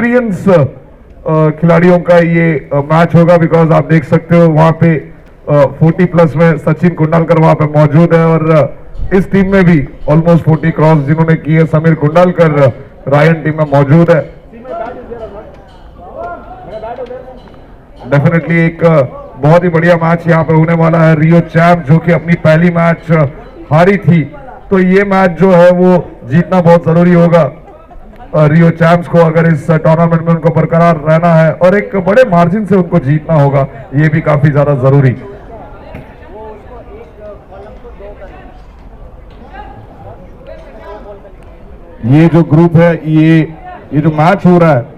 Experience खिलाड़ियों का ये मैच होगा, बिकॉज आप देख सकते हो वहां पे 40 प्लस में सचिन कुंडलकर वहां पे मौजूद है, और इस टीम में भी ऑलमोस्ट 40 क्रॉस जिन्होंने की है समीर कुंडलकर रायन टीम में मौजूद है। डेफिनेटली एक बहुत ही बढ़िया मैच यहाँ पे होने वाला है। रियो चैम्प जो कि अपनी पहली मैच हारी थी, तो ये मैच जो है वो जीतना बहुत जरूरी होगा रियो चैम्प्स को, अगर इस टूर्नामेंट में उनको बरकरार रहना है, और एक बड़े मार्जिन से उनको जीतना होगा, ये भी काफी ज्यादा जरूरी। ये जो ग्रुप है, ये जो मैच हो रहा है,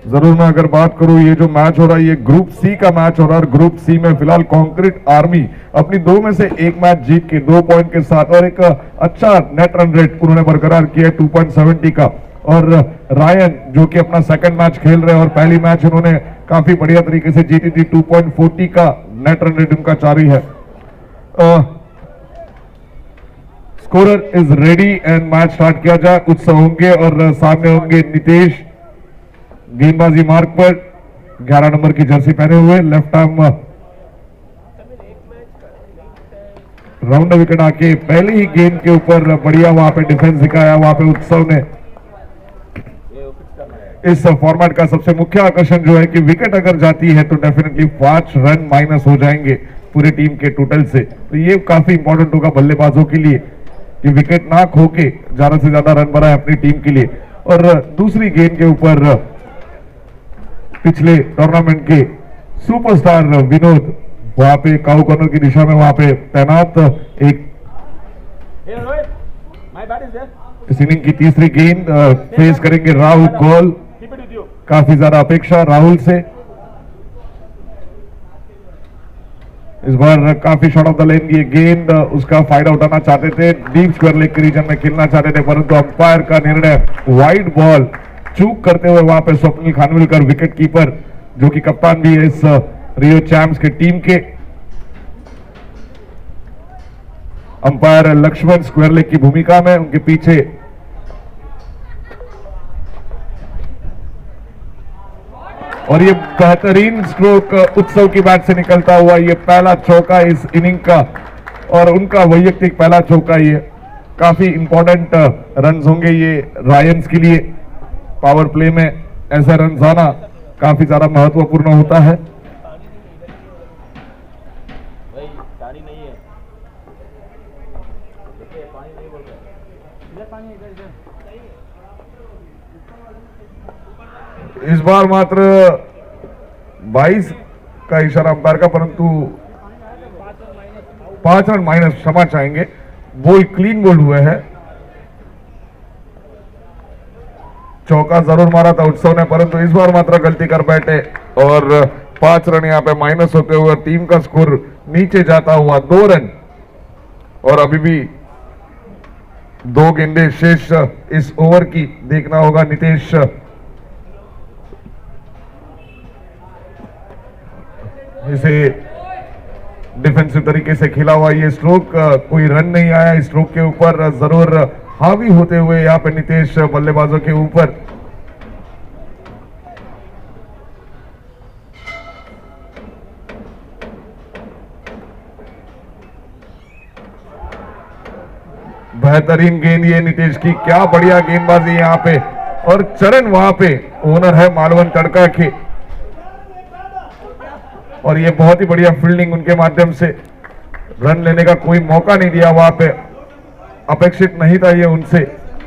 जरूर मैं अगर बात करूं, ये जो मैच हो रहा है ये ग्रुप सी का मैच हो रहा है, और ग्रुप सी में फिलहाल कंक्रीट आर्मी अपनी 2 में से 1 मैच जीत के 2 पॉइंट के साथ और एक अच्छा नेट रन रेट उन्होंने बरकरार किया 2.70 का, और रायन जो कि अपना सेकंड मैच खेल रहे हैं और पहली मैच उन्होंने काफी बढ़िया तरीके से जीती थी, 2.40 का नेट रन रेट उनका जारी है। Scorer is ready and match start किया जाए। उत्सव होंगे और सामने होंगे नितेश, गेंदबाजी मार्ग पर 11 नंबर की जर्सी पहने हुए, लेफ्ट आर्म राउंड विकेट आके पहले ही गेंद के ऊपर बढ़िया वहां पे डिफेंस दिखाया वहां पे उत्सव ने। इस फॉर्मेट का सबसे मुख्य आकर्षण जो है कि विकेट अगर जाती है तो डेफिनेटली 5 रन माइनस हो जाएंगे पूरी टीम के टोटल से, तो ये काफी इंपॉर्टेंट होगा बल्लेबाजों के लिए कि विकेट ना खो के ज्यादा से ज्यादा रन बनाए अपनी टीम के लिए। और दूसरी गेंद के ऊपर पिछले टूर्नामेंट के सुपरस्टार विनोद वहां पे काउ कॉर्नर की दिशा में वहां पे तैनात, एक इस इनिंग की तीसरी गेंद फेस करेंगे राहुल गोल, काफी ज्यादा अपेक्षा राहुल से। इस बार काफी शॉर्ट ऑफ द लेन की गेंद, उसका फायदा उठाना चाहते थे, डीप स्क्वायर लेग के रीजन में खेलना चाहते थे, परंतु अंपायर का निर्णय वाइड बॉल चूक करते हुए वहां पे स्वप्निल खानविलकर विकेट कीपर जो कि कप्तान भी है इस रियो चैम्प्स के टीम के, अंपायर लक्ष्मण स्क्वायर लेग की भूमिका में, उनके पीछे और ये बेहतरीन स्ट्रोक उत्सव की बैट से निकलता हुआ, ये पहला चौका इस इनिंग का और उनका वैयक्तिक पहला चौका, ये काफी इंपॉर्टेंट रन होंगे ये रायंस के लिए। पावर प्ले में ऐसा रन आना काफी ज्यादा महत्वपूर्ण होता है। इस बार मात्र 22 का इशारा अंपायर का, परंतु 5 रन माइनस क्षमा चाहेंगे, वो क्लीन बोल्ड हुए हैं। चौका जरूर मारा था उत्सव ने, परंतु इस बार मात्र गलती कर बैठे और 5 रन यहां पे माइनस होते हुए टीम का स्कोर नीचे जाता हुआ 2 रन, और अभी भी 2 गेंदें शेष इस ओवर की देखना होगा। नितेश इसे डिफेंसिव तरीके से खेला हुआ ये स्ट्रोक, कोई रन नहीं आया इस स्ट्रोक के ऊपर, जरूर हावी होते हुए यहां पे नितेश बल्लेबाजों के ऊपर। बेहतरीन गेंद ये नितेश की, क्या बढ़िया गेंदबाजी यहां पे, और चरण वहां पे ओनर है मालवन तड़का के, और ये बहुत ही बढ़िया फील्डिंग उनके माध्यम से, रन लेने का कोई मौका नहीं दिया वहां पे, अपेक्षित नहीं था ये उनसे,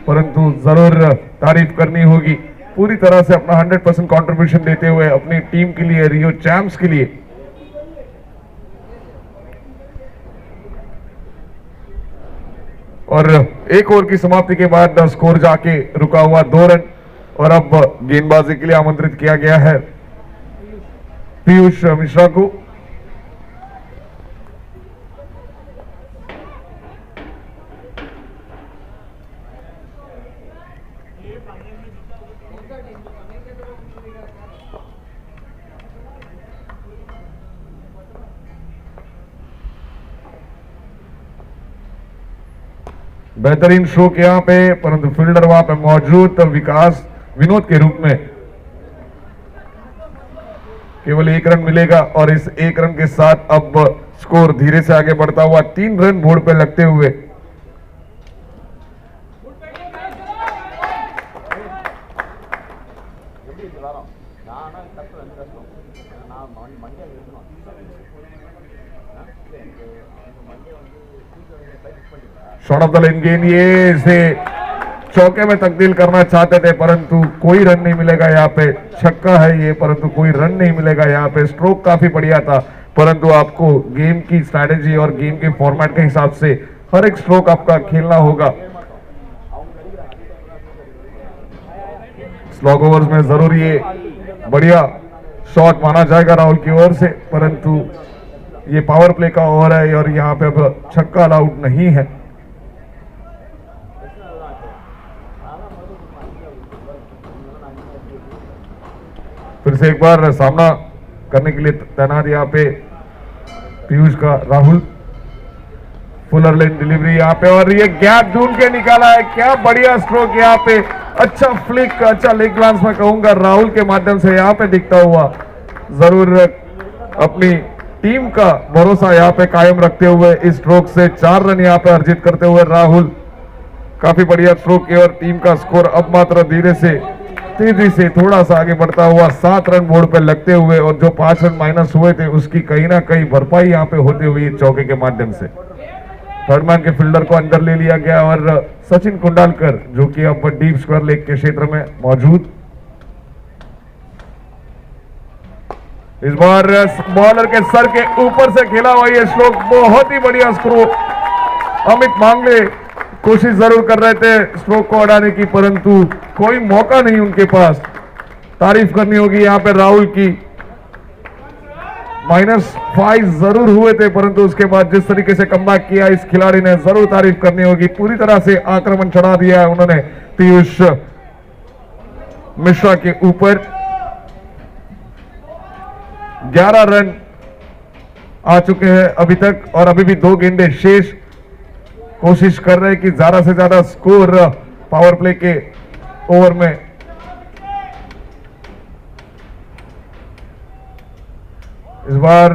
परंतु जरूर तारीफ करनी होगी, पूरी तरह से अपना 100% कंट्रीब्यूशन देते हुए अपनी टीम के लिए, रियो चैम्प्स के लिए। और एक ओवर की समाप्ति के बाद स्कोर जाके रुका हुआ 2 रन, और अब गेंदबाजी के लिए आमंत्रित किया गया है पीयूष मिश्रा को। बेहतरीन स्ट्रोक यहाँ पे, परंतु फील्डर वहां पे मौजूद विकास विनोद के रूप में। केवल 1 रन मिलेगा और इस 1 रन के साथ अब स्कोर धीरे से आगे बढ़ता हुआ 3 रन बोर्ड पे लगते हुए। शॉट ऑफ द लेन गेंद, ये इसे चौके में तब्दील करना चाहते थे परंतु कोई रन नहीं मिलेगा यहाँ पे। छक्का है ये परंतु कोई रन नहीं मिलेगा यहाँ पे। स्ट्रोक काफी बढ़िया था परंतु आपको गेम की स्ट्रैटेजी और गेम के फॉर्मेट के हिसाब से हर एक स्ट्रोक आपका खेलना होगा। स्लॉग ओवर्स में जरूर ये बढ़िया शॉट माना जाएगा राहुल की ओर से, परंतु ये पावर प्ले का ओवर है और यहाँ पे अब छक्का अलाउड नहीं है। फिर से एक बार सामना करने के लिए तैनात यहाँ पे पीयूष का राहुल। फुलर लेन डिलीवरी यहाँ पे और ये गैप ढूंढ के निकाला है। क्या बढ़िया स्ट्रोक यहाँ पे, अच्छा फ्लिक, अच्छा लेग ग्लांस में कहूंगा राहुल के माध्यम से यहाँ पे दिखता हुआ। जरूर अपनी टीम का भरोसा यहाँ पे कायम रखते हुए इस स्ट्रोक से 4 रन यहाँ पे अर्जित करते हुए राहुल। काफी बढ़िया स्ट्रोक की और टीम का स्कोर अब मात्र धीरे से तेजी से थोड़ा सा आगे बढ़ता हुआ 7 रन बोर्ड पे लगते हुए और जो 5 रन माइनस हुए थे उसकी कहीं ना कहीं भरपाई यहाँ पे होती हुई चौके के माध्यम से। थर्डमैन के फील्डर को अंदर ले लिया गया और सचिन कुंडालकर जो कि अब डीप स्क्वायर लेग के क्षेत्र में मौजूद। इस बार बॉलर के सर के ऊपर से खेला हुआ ये स्ट्रोक, बहुत ही बढ़िया स्ट्रोक। अमित मांगले कोशिश जरूर कर रहे थे स्ट्रोक को हटाने की परंतु कोई मौका नहीं उनके पास। तारीफ करनी होगी यहाँ पे राहुल की। -5 जरूर हुए थे परंतु उसके बाद जिस तरीके से कमबैक किया इस खिलाड़ी ने, जरूर तारीफ करनी होगी। पूरी तरह से आक्रमण चढ़ा दिया है उन्होंने पीयूष मिश्रा के ऊपर। 11 रन आ चुके हैं अभी तक और अभी भी 2 गेंदें शेष। कोशिश कर रहे हैं कि ज्यादा से ज्यादा स्कोर पावर प्ले के ओवर में। इस बार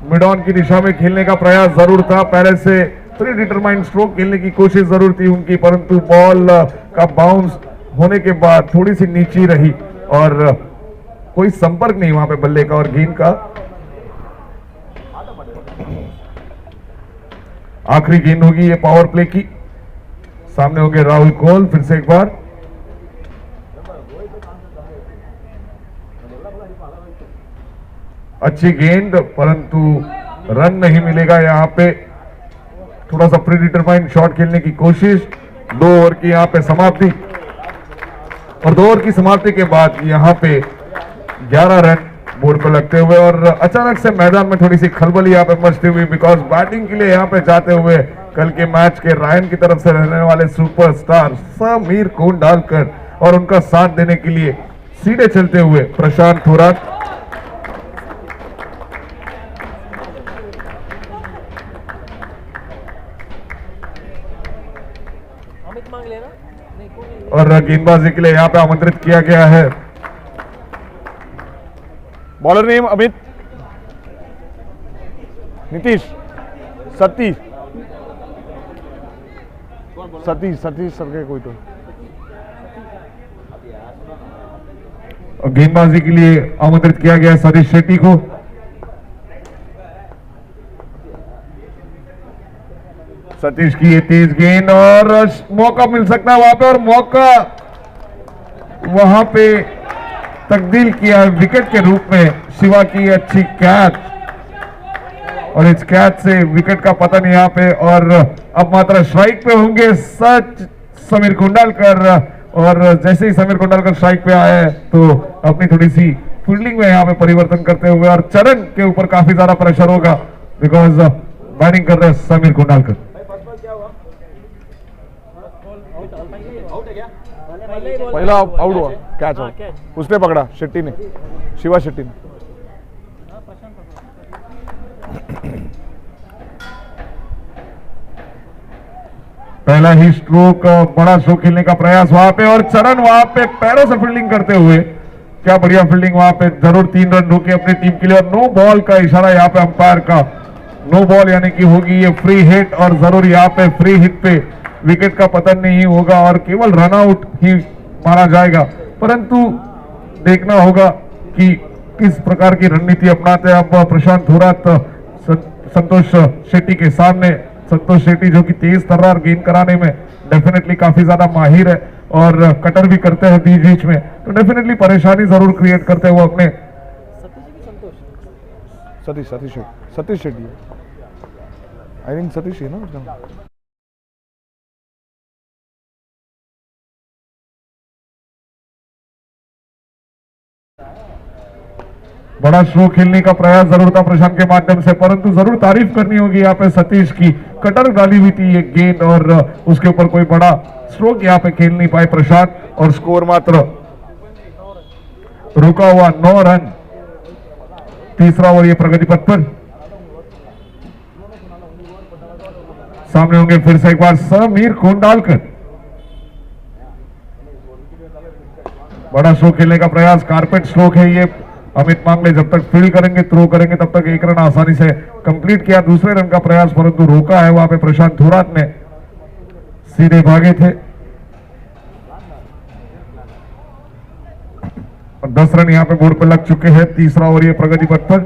मिड ऑन की दिशा में खेलने का प्रयास जरूर था। पहले से प्री डिटरमाइंड स्ट्रोक खेलने की कोशिश जरूर थी उनकी परंतु बॉल का बाउंस होने के बाद थोड़ी सी नीची रही और कोई संपर्क नहीं वहां पे बल्ले का और गेंद का। आखिरी गेंद होगी ये पावर प्ले की। सामने होंगे राहुल कोल। फिर से एक बार अच्छी गेंद परंतु रन नहीं मिलेगा यहाँ पे। थोड़ा सा प्री डिटरमाइंड शॉट खेलने की कोशिश। 2 ओवर की यहाँ पे समाप्ति और 2 ओवर की समाप्ति के बाद यहाँ पे 11 रन बोर्ड पर लगते हुए और अचानक से मैदान में थोड़ी सी खलबली यहाँ पे मचती हुई बिकॉज बैटिंग के लिए यहाँ पे जाते हुए कल के मैच के रायन की तरफ से रहने वाले सुपरस्टार समीर कुंडालकर और उनका साथ देने के लिए सीधे चलते हुए प्रशांत थोराट। और गेंदबाजी के लिए यहाँ पे आमंत्रित किया गया है bowler name Amit, Nitish, Satish sir के कोई तो। और गेंदबाजी के लिए आमंत्रित किया गया सतीश शेट्टी को। सतीश की ये तेज गेंद और मौका मिल सकता है वहां पे और मौका वहां पे तब्दील किया विकेट के रूप में। शिवा की अच्छी कैच और इस कैच से विकेट का पतन यहाँ पे और अब मात्र स्ट्राइक पे होंगे समीर कुंडालकर। और जैसे ही समीर कुंडालकर स्ट्राइक पे आए तो अपनी थोड़ी सी फील्डिंग में यहाँ पे परिवर्तन करते हुए और चरण के ऊपर काफी ज्यादा प्रेशर होगा बिकॉज बैटिंग कर रहे हैं समीर कुंडालकर। पहला आउट हुआ, कैच आउट, उसने पकड़ा शेट्टी ने, शिवा शेट्टी ने। पहला ही स्ट्रोक, बड़ा स्ट्रोक खेलने का प्रयास वहां पे, और चरण वहां पे पैरों से फील्डिंग करते हुए, क्या बढ़िया फील्डिंग वहां पे, जरूर 3 रन रोके अपनी टीम के लिए। और नो बॉल का इशारा यहाँ पे अंपायर का, नो बॉल यानी कि होगी ये फ्री हिट, और जरूर यहाँ पे फ्री हिट पे विकेट का पतन नहीं होगा और केवल रनआउट ही माना जाएगा। परंतु देखना होगा कि किस प्रकार की रणनीति अपनाते हैं अब प्रशांत थोरात संतोष शेट्टी के सामने। संतोष शेट्टी जो कि तेज तर्रार गेंद कराने में डेफिनेटली काफी ज्यादा माहिर है और कटर भी करते हैं बीच बीच में, तो डेफिनेटली परेशानी जरूर क्रिएट करते हुए अपने सतीश शेट्टी आई थिंक सतीश है ना उसका। बड़ा स्ट्रोक खेलने का प्रयास जरूर था प्रशांत के माध्यम से, परंतु जरूर तारीफ करनी होगी यहाँ पे सतीश की, कटर डाली हुई थी ये गेंद और उसके ऊपर कोई बड़ा स्ट्रोक यहाँ पे खेल नहीं पाए प्रशांत, और स्कोर मात्र रुका हुआ 9 रन। तीसरा ओवर ये प्रगति पथ पर, सामने होंगे फिर से एक बार समीर कोंडालकर। बड़ा स्ट्रोक खेलने का प्रयास, कारपेट स्ट्रोक है ये। अमित मांगले जब तक फील्ड करेंगे, थ्रो करेंगे, तब तक 1 रन आसानी से कंप्लीट किया। दूसरे रन का प्रयास परंतु रोका है वहां पे प्रशांत थोरात ने, सीधे भागे थे और 10 रन यहां पे बोर्ड पर लग चुके हैं। तीसरा ओवर ये प्रगति पथ पर,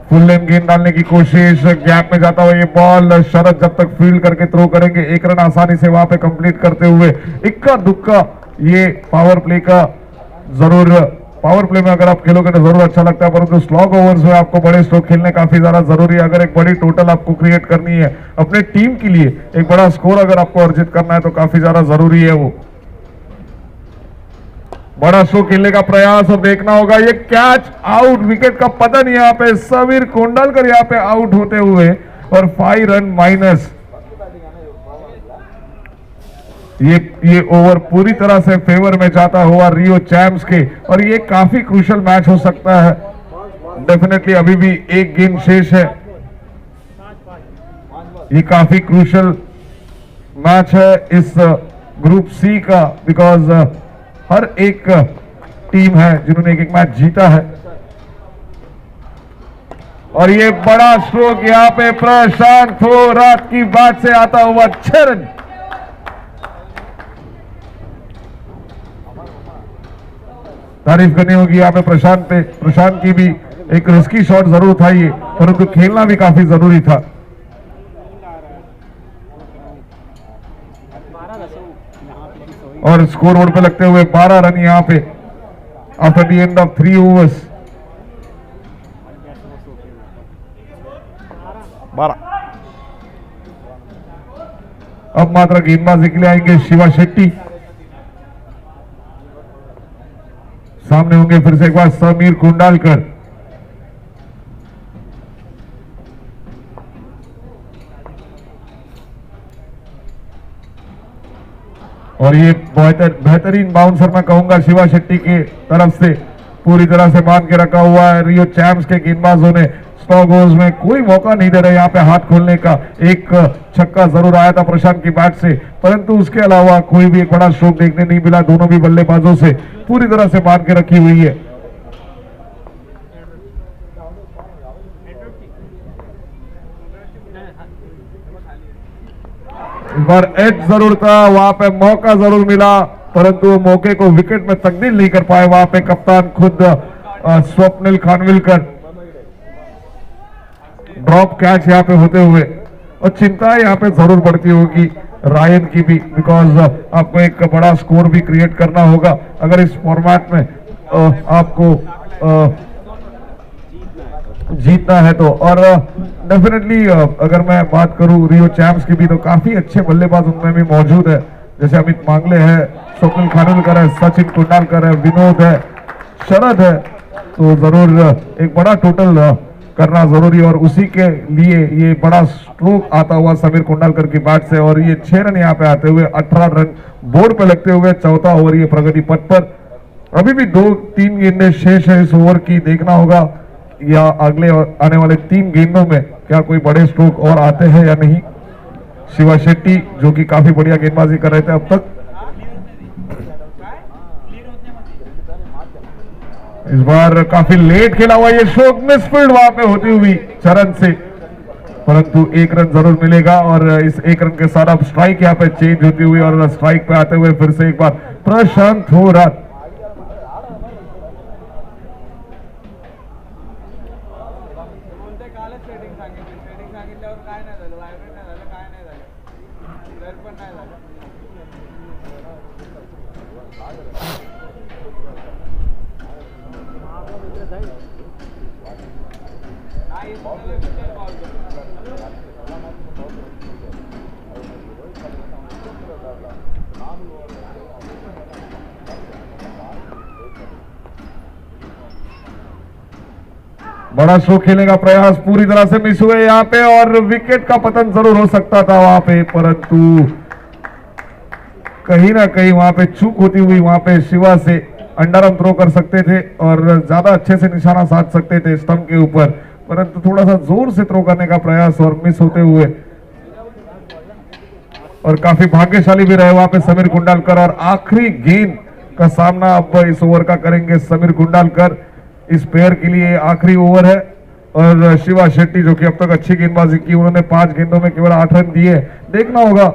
फुल लेन गेंद डालने की कोशिश, गैप में जाता हुआ ये बॉल, शरद जब तक फील्ड करके थ्रो करेंगे 1 रन आसानी से वहां पे कंप्लीट करते हुए। इक्का दुक्का ये पावर प्ले का, जरूर पावर प्ले में अगर आप खेलोगे तो जरूर अच्छा लगता है, परंतु स्लॉग ओवर्स में आपको बड़े स्ट्रोक खेलने काफी ज्यादा जरूरी है। अगर एक बड़ी टोटल आपको क्रिएट करनी है अपने टीम के लिए, एक बड़ा स्कोर अगर आपको अर्जित करना है तो काफी ज्यादा जरूरी है वो। बड़ा स्ट्रोक खेलने का प्रयास और देखना होगा ये कैच आउट, विकेट का पतन यहाँ पे, समीर कोंडालकर यहाँ पे आउट होते हुए और 5 रन माइनस। ये ओवर पूरी तरह से फेवर में जाता हुआ रियो चैम्प्स के, और ये काफी क्रूशियल मैच हो सकता है। डेफिनेटली अभी भी एक गेम शेष है, ये काफी क्रूशियल मैच है इस ग्रुप सी का, बिकॉज हर एक टीम है जिन्होंने एक मैच जीता है। और ये बड़ा स्ट्रोक यहाँ पे प्रशांत थोरात की बात से आता हुआ 6 रन। तारीफ करनी होगी यहाँ पे प्रशांत पे, प्रशांत की भी एक रिस्की शॉट जरूर था ये, परंतु खेलना भी काफी जरूरी था। और स्कोर बोर्ड पे लगते हुए 12 रन यहाँ पे after the end of 3 overs. 12। अब मात्र गेंदबाजी के लिए आएंगे शिवा शेट्टी, सामने होंगे फिर से एक बार समीर कोंडालकर। और ये बेहतरीन बाउंसर मैं कहूंगा शिवा शेट्टी की तरफ से, पूरी तरह से बांध के रखा हुआ है। रियो चैम्प्स के गेंदबाजों ने स्टॉक ओवर्स में कोई मौका नहीं दे रहे यहाँ पे हाथ खोलने का। एक छक्का जरूर आया था प्रशांत की बैट से, परंतु उसके अलावा कोई भी एक बड़ा स्ट्रोक देखने नहीं मिला। दोनों भी बल्लेबाजों से पूरी तरह से बांध के रखी हुई है। इस बार एज जरूर था, वहां पे मौका जरूर मिला, परंतु वो मौके को विकेट में तब्दील नहीं कर पाए वहां पे कप्तान खुद स्वप्निल खानविलकर। ड्रॉप कैच यहाँ पे होते हुए, और चिंता यहाँ पे जरूर बढ़ती होगी रायन की भी, बिकॉज आपको एक बड़ा स्कोर भी क्रिएट करना होगा अगर इस फॉर्मेट में आपको जीतना है तो। और डेफिनेटली अगर मैं बात करूं रियो चैम्प्स की भी, तो काफी अच्छे बल्लेबाज उनमें भी मौजूद है, जैसे अमित मांगले है, स्वप्निल खानविलकर है, सचिन कोंडालकर है, विनोद है, शरद है, तो जरूर एक बड़ा टोटल करना जरूरी। और उसी के लिए ये बड़ा स्ट्रोक आता हुआ समीर कोंडालकर की बैट से, और ये 6 रन यहाँ पे आते हुए 18 रन बोर्ड पे लगते हुए चौथा ओवर ये प्रगति पथ पर। अभी भी 2-3 गेंदें शेष है इस ओवर की, देखना होगा या अगले आने वाले 3 गेंदों में क्या कोई बड़े स्ट्रोक और आते हैं या नहीं। शिवा शेट्टी जो कि काफी बढ़िया गेंदबाजी कर रहे थे अब तक, इस बार काफी लेट खेला हुआ ये स्ट्रोक, मिसफील्ड वहां पे होती हुई चरण से, परंतु 1 रन जरूर मिलेगा। और इस 1 रन के साथ अब स्ट्राइक यहाँ पे चेंज होती हुई और स्ट्राइक पे आते हुए फिर से एक बार प्रशांत थोरात। बड़ा स्ट्रोक खेलने का प्रयास पूरी तरह से मिस हुए यहाँ पे और विकेट का पतन जरूर हो सकता था वहां पे, परंतु कहीं ना कहीं वहां पे चूक होती हुई वहां पे शिवा से अंडर आर्म थ्रो कर सकते थे और ज्यादा अच्छे से निशाना साध सकते थे स्टंप के ऊपर, परंतु थोड़ा सा जोर से थ्रो करने का प्रयास और मिस होते हुए। और काफी भाग्यशाली भी रहे वहां पे समीर कुंडालकर और आखिरी गेंद का सामना अब इस ओवर का करेंगे समीर कुंडालकर। इस पेयर के लिए आखिरी ओवर है और शिवा शेट्टी जो कि अब तक अच्छी गेंदबाजी की, उन्होंने 5 गेंदों में केवल 8 रन दिए। देखना होगा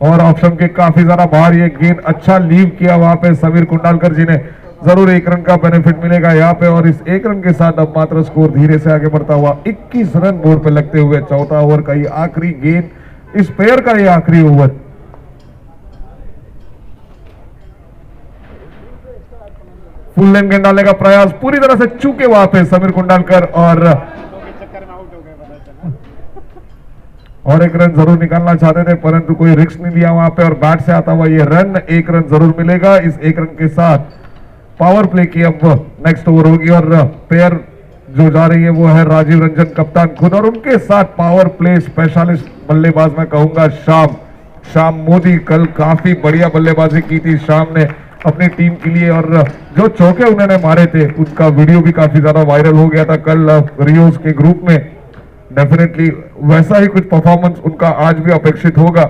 और ऑप्शन के काफी ज्यादा बाहर ये गेंद अच्छा लीव किया वहां पे समीर कुंडालकर जी ने, जरूर 1 रन का बेनिफिट मिलेगा यहाँ पे। और इस 1 रन के साथ अब मात्र स्कोर धीरे से आगे बढ़ता हुआ 21 रन बोर्ड पे लगते हुए चौथा ओवर का ये आखिरी गेंद, इस पेयर का ये आखिरी ओवर। फुल लेन गेंद डालने का प्रयास पूरी तरह से चूके वहां पे समीर कुंडालकर और 1 रन जरूर निकालना चाहते थे परंतु कोई रिस्क नहीं लिया वहां पे और बैट से आता हुआ ये रन 1 रन जरूर मिलेगा। इस 1 रन के साथ पावर प्ले की अब नेक्स्ट ओवर होगी और पेयर जो जा रही है वो है राजीव रंजन कप्तान खुद और उनके साथ पावर प्ले स्पेशलिस्ट बल्लेबाज मैं कहूंगा शाम मोदी। कल काफी बढ़िया बल्लेबाजी की थी शाम ने अपनी टीम के लिए और जो चौके उन्होंने मारे थे उनका वीडियो भी काफी ज्यादा वायरल हो गया था कल रियोज के ग्रुप में। डेफिनेटली वैसा ही कुछ परफॉर्मेंस उनका आज भी अपेक्षित होगा।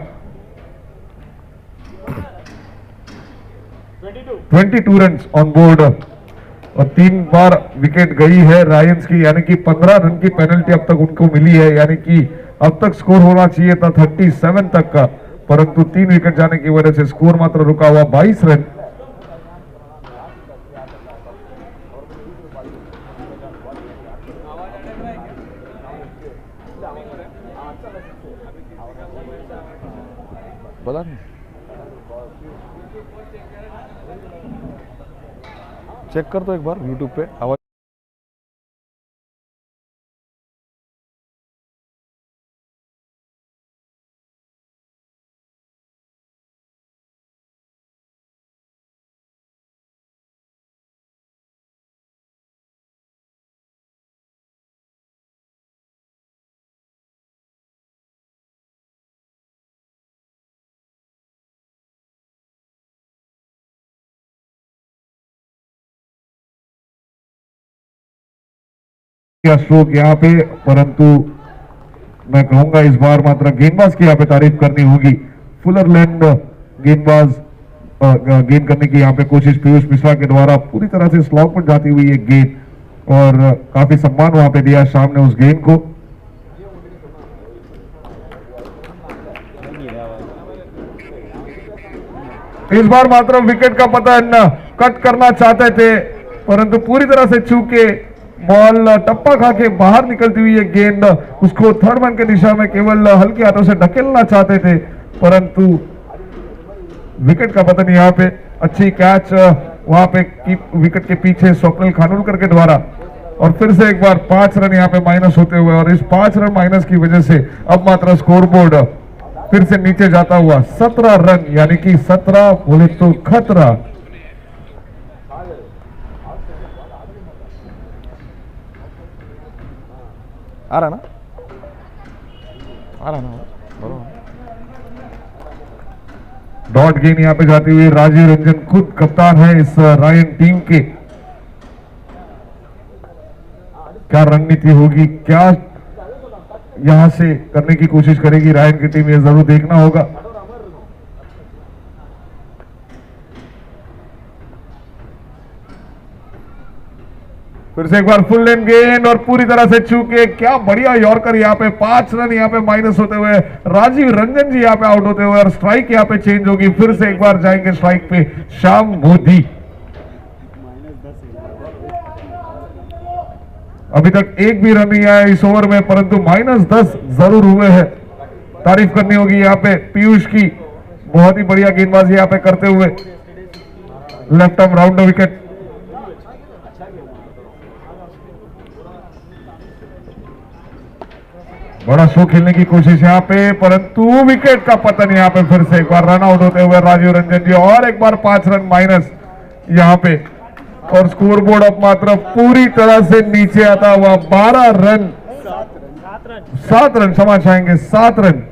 22 रन ऑन बोर्ड और 3 बार विकेट गई है रायंस की, यानी कि 15 रन की पेनल्टी अब तक उनको मिली है, यानी कि अब तक स्कोर होना चाहिए था 37 तक का, परंतु 3 विकेट जाने की वजह से स्कोर मात्र रुका हुआ 22 रन। पता नहीं, चेक कर तो एक बार YouTube पे आवाज। स्ट्रोक यहाँ पे, परंतु मैं कहूंगा इस बार मात्र गेंदबाज की यहाँ पे तारीफ करनी होगी। फुलर लैंड गेंदबाज गेंद करने की यहाँ पे कोशिश पीयूष मिश्रा के द्वारा पूरी तरह से स्लॉग पर जाती हुई एक गेंद और काफी सम्मान वहां पे दिया शाम ने उस गेंद को। इस बार मात्र विकेट का पतन कट करना चाहते थे परंतु पूरी तरह से चूके बॉल टप्पा खा के बाहर निकलती हुई एक गेंद, उसको थर्ड मैन के दिशा में केवल हल्के हाथों से ढकेलना चाहते थे परंतु विकेट का पतन यहाँ पे। अच्छी कैच वहां पे विकेट के पीछे स्वप्निल खानोलकर के द्वारा और फिर से एक बार 5 रन यहाँ पे माइनस होते हुए और इस 5 रन माइनस की वजह से अब मात्र स्कोरबोर्ड फिर से नीचे जाता हुआ 17 रन, यानी कि 17 बोले तो खतरा। आ रहा ना, आ रहा ना, बरोबर। डॉट गेंद यहाँ पे जाती हुई राजीव रंजन खुद कप्तान है इस रायन टीम के। क्या रणनीति होगी, क्या यहां से करने की कोशिश करेगी रायन की टीम, ये जरूर देखना होगा। फिर से एक बार फुल लेन गेंद और पूरी तरह से चूके, क्या बढ़िया यॉर्कर यहाँ पे। 5 रन यहाँ पे माइनस होते हुए राजीव रंजन जी यहाँ पे आउट होते हुए और स्ट्राइक यहाँ पे चेंज होगी। फिर से एक बार जाएंगे स्ट्राइक पे श्याम मोदी। अभी तक एक भी रन नहीं आया इस ओवर में, परंतु -10 जरूर हुए हैं। तारीफ करनी होगी यहाँ पे पीयूष की, बहुत ही बढ़िया गेंदबाजी यहाँ पे करते हुए। लेफ्ट आर्म राउंड विकेट, बड़ा शो खेलने की कोशिश यहाँ पे, परंतु विकेट का पतन यहाँ पे। फिर से एक बार रन आउट होते हुए राजीव रंजन जी और एक बार 5 रन माइनस यहाँ पे। और स्कोरबोर्ड अब मात्र पूरी तरह से नीचे आता हुआ 12 रन 7 रन क्षमा चाहेंगे 7 रन।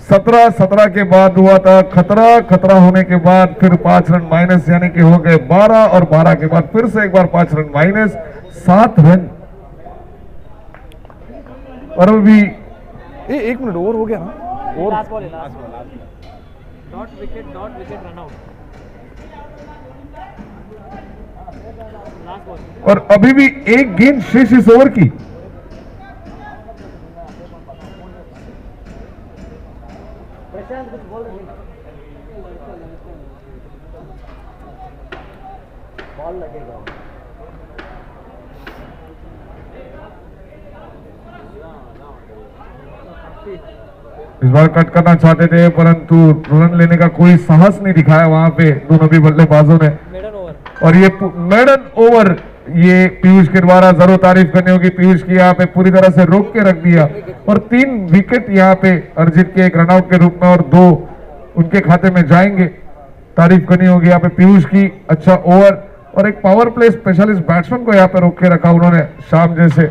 17 के बाद हुआ था खतरा होने के बाद फिर 5 रन माइनस, यानी कि हो गए 12 और 12 के बाद फिर से एक बार 5 रन माइनस 7 रन। और अभी 1 मिनट ओवर हो गया ना, over last ball dot wicket run out last ball. और अभी भी एक गेंद शेष इस ओवर की। प्रशांत कुछ बोल रहे, बॉल लगेगा। इस बार कट करना चाहते थे, परंतु रन लेने का कोई साहस नहीं दिखाया वहां पे दोनों भी बल्लेबाजों ने। मेडन ओवर और ये मेडन ओवर ये पीयूष के द्वारा जरूर तारीफ करनी होगी। पीयूष की यहाँ पे पूरी तरह से रोक के रख दिया और 3 विकेट यहाँ पे अर्जित के, 1 रनआउट के रूप में और 2 उनके खाते में जाएंगे। तारीफ करनी होगी यहाँ पे पीयूष की, अच्छा ओवर। और एक पावर प्ले स्पेशलिस्ट बैट्समैन को यहाँ पे रोक के रखा उन्होंने, शाम जैसे,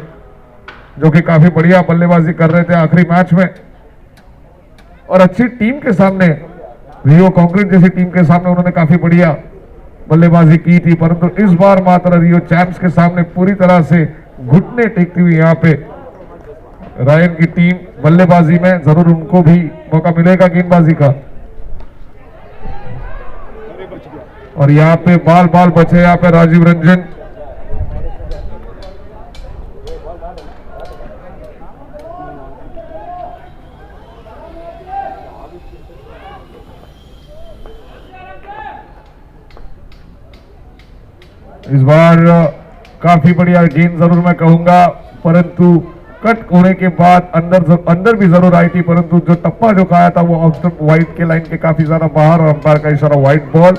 जो कि काफी बढ़िया बल्लेबाजी कर रहे थे आखिरी मैच में। और अच्छी टीम के सामने, रियो कंक्रीट जैसी टीम के सामने उन्होंने काफी बढ़िया बल्लेबाजी की थी, परंतु इस बार मात्र रियो चैंप्स के सामने पूरी तरह से घुटने टेकती हुई यहाँ पे रायन की टीम बल्लेबाजी में। जरूर उनको भी मौका मिलेगा गेंदबाजी का। और यहाँ पे बाल बचे यहाँ पे राजीव रंजन। इस बार काफी बढ़िया गेंद जरूर मैं कहूंगा, परंतु कट होने के बाद अंदर भी जरूर आई थी, परंतु जो टप्पा जो खाया था वो ऑफ स्टंप वाइड के लाइन के काफी ज्यादा बाहर और अंपायर का इशारा वाइड बॉल।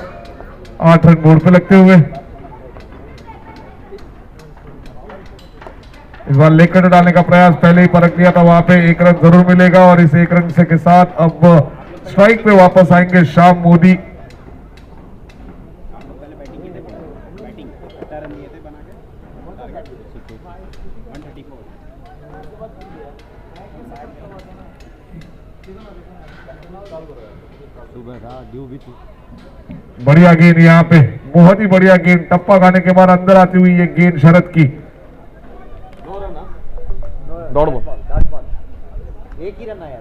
8 रन बोर्ड पे लगते हुए इस बार लेग कट डालने का प्रयास पहले ही परख दिया था, वहां पे 1 रन जरूर मिलेगा। और इस 1 रन से के साथ अब स्ट्राइक पे वापस आएंगे श्याम मोदी। बढ़िया गेंद यहाँ पे, बहुत ही बढ़िया गेंद, टप्पा खाने के बाद अंदर आती हुई ये गेंद शरद की। डॉट बॉल, एक ही रन आया।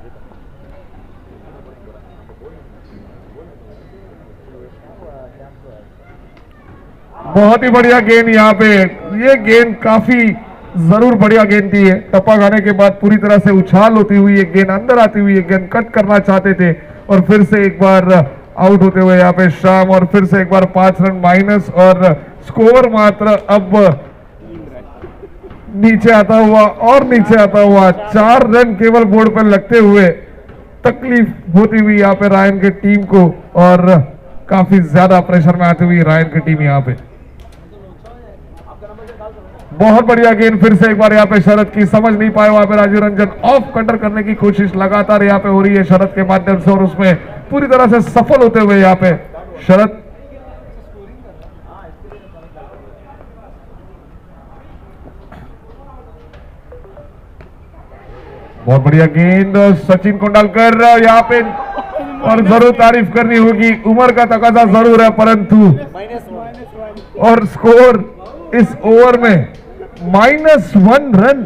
बहुत ही बढ़िया गेंद यहाँ पे, ये गेंद काफी जरूर बढ़िया गेंद थी है। टप्पा खाने के बाद पूरी तरह से उछाल होती हुई एक गेंद, अंदर आती हुई एक गेंद, कट करना चाहते थे और फिर से एक बार आउट होते हुए यहाँ पे शाम। और फिर से एक बार 5 रन माइनस और स्कोर मात्र अब नीचे आता हुआ और नीचे आता हुआ 4 रन केवल बोर्ड पर लगते हुए तकलीफ होती हुई यहाँ पे रायन की टीम को, और काफी ज्यादा प्रेशर में आती हुई रायन की टीम यहाँ पे। बहुत बढ़िया गेंद फिर से एक बार यहाँ पे शरद की, समझ नहीं पाए वहां पे राजीव रंजन। ऑफ कटर करने की कोशिश लगातार यहाँ पे हो रही है शरद के माध्यम से और उसमें पूरी तरह से सफल होते हुए यहाँ पे शरद। बहुत बढ़िया गेंद सचिन कोंडालकर यहाँ पे और जरूर तारीफ करनी होगी, उम्र का तकाजा जरूर है, परंतु और स्कोर इस ओवर में -1 run.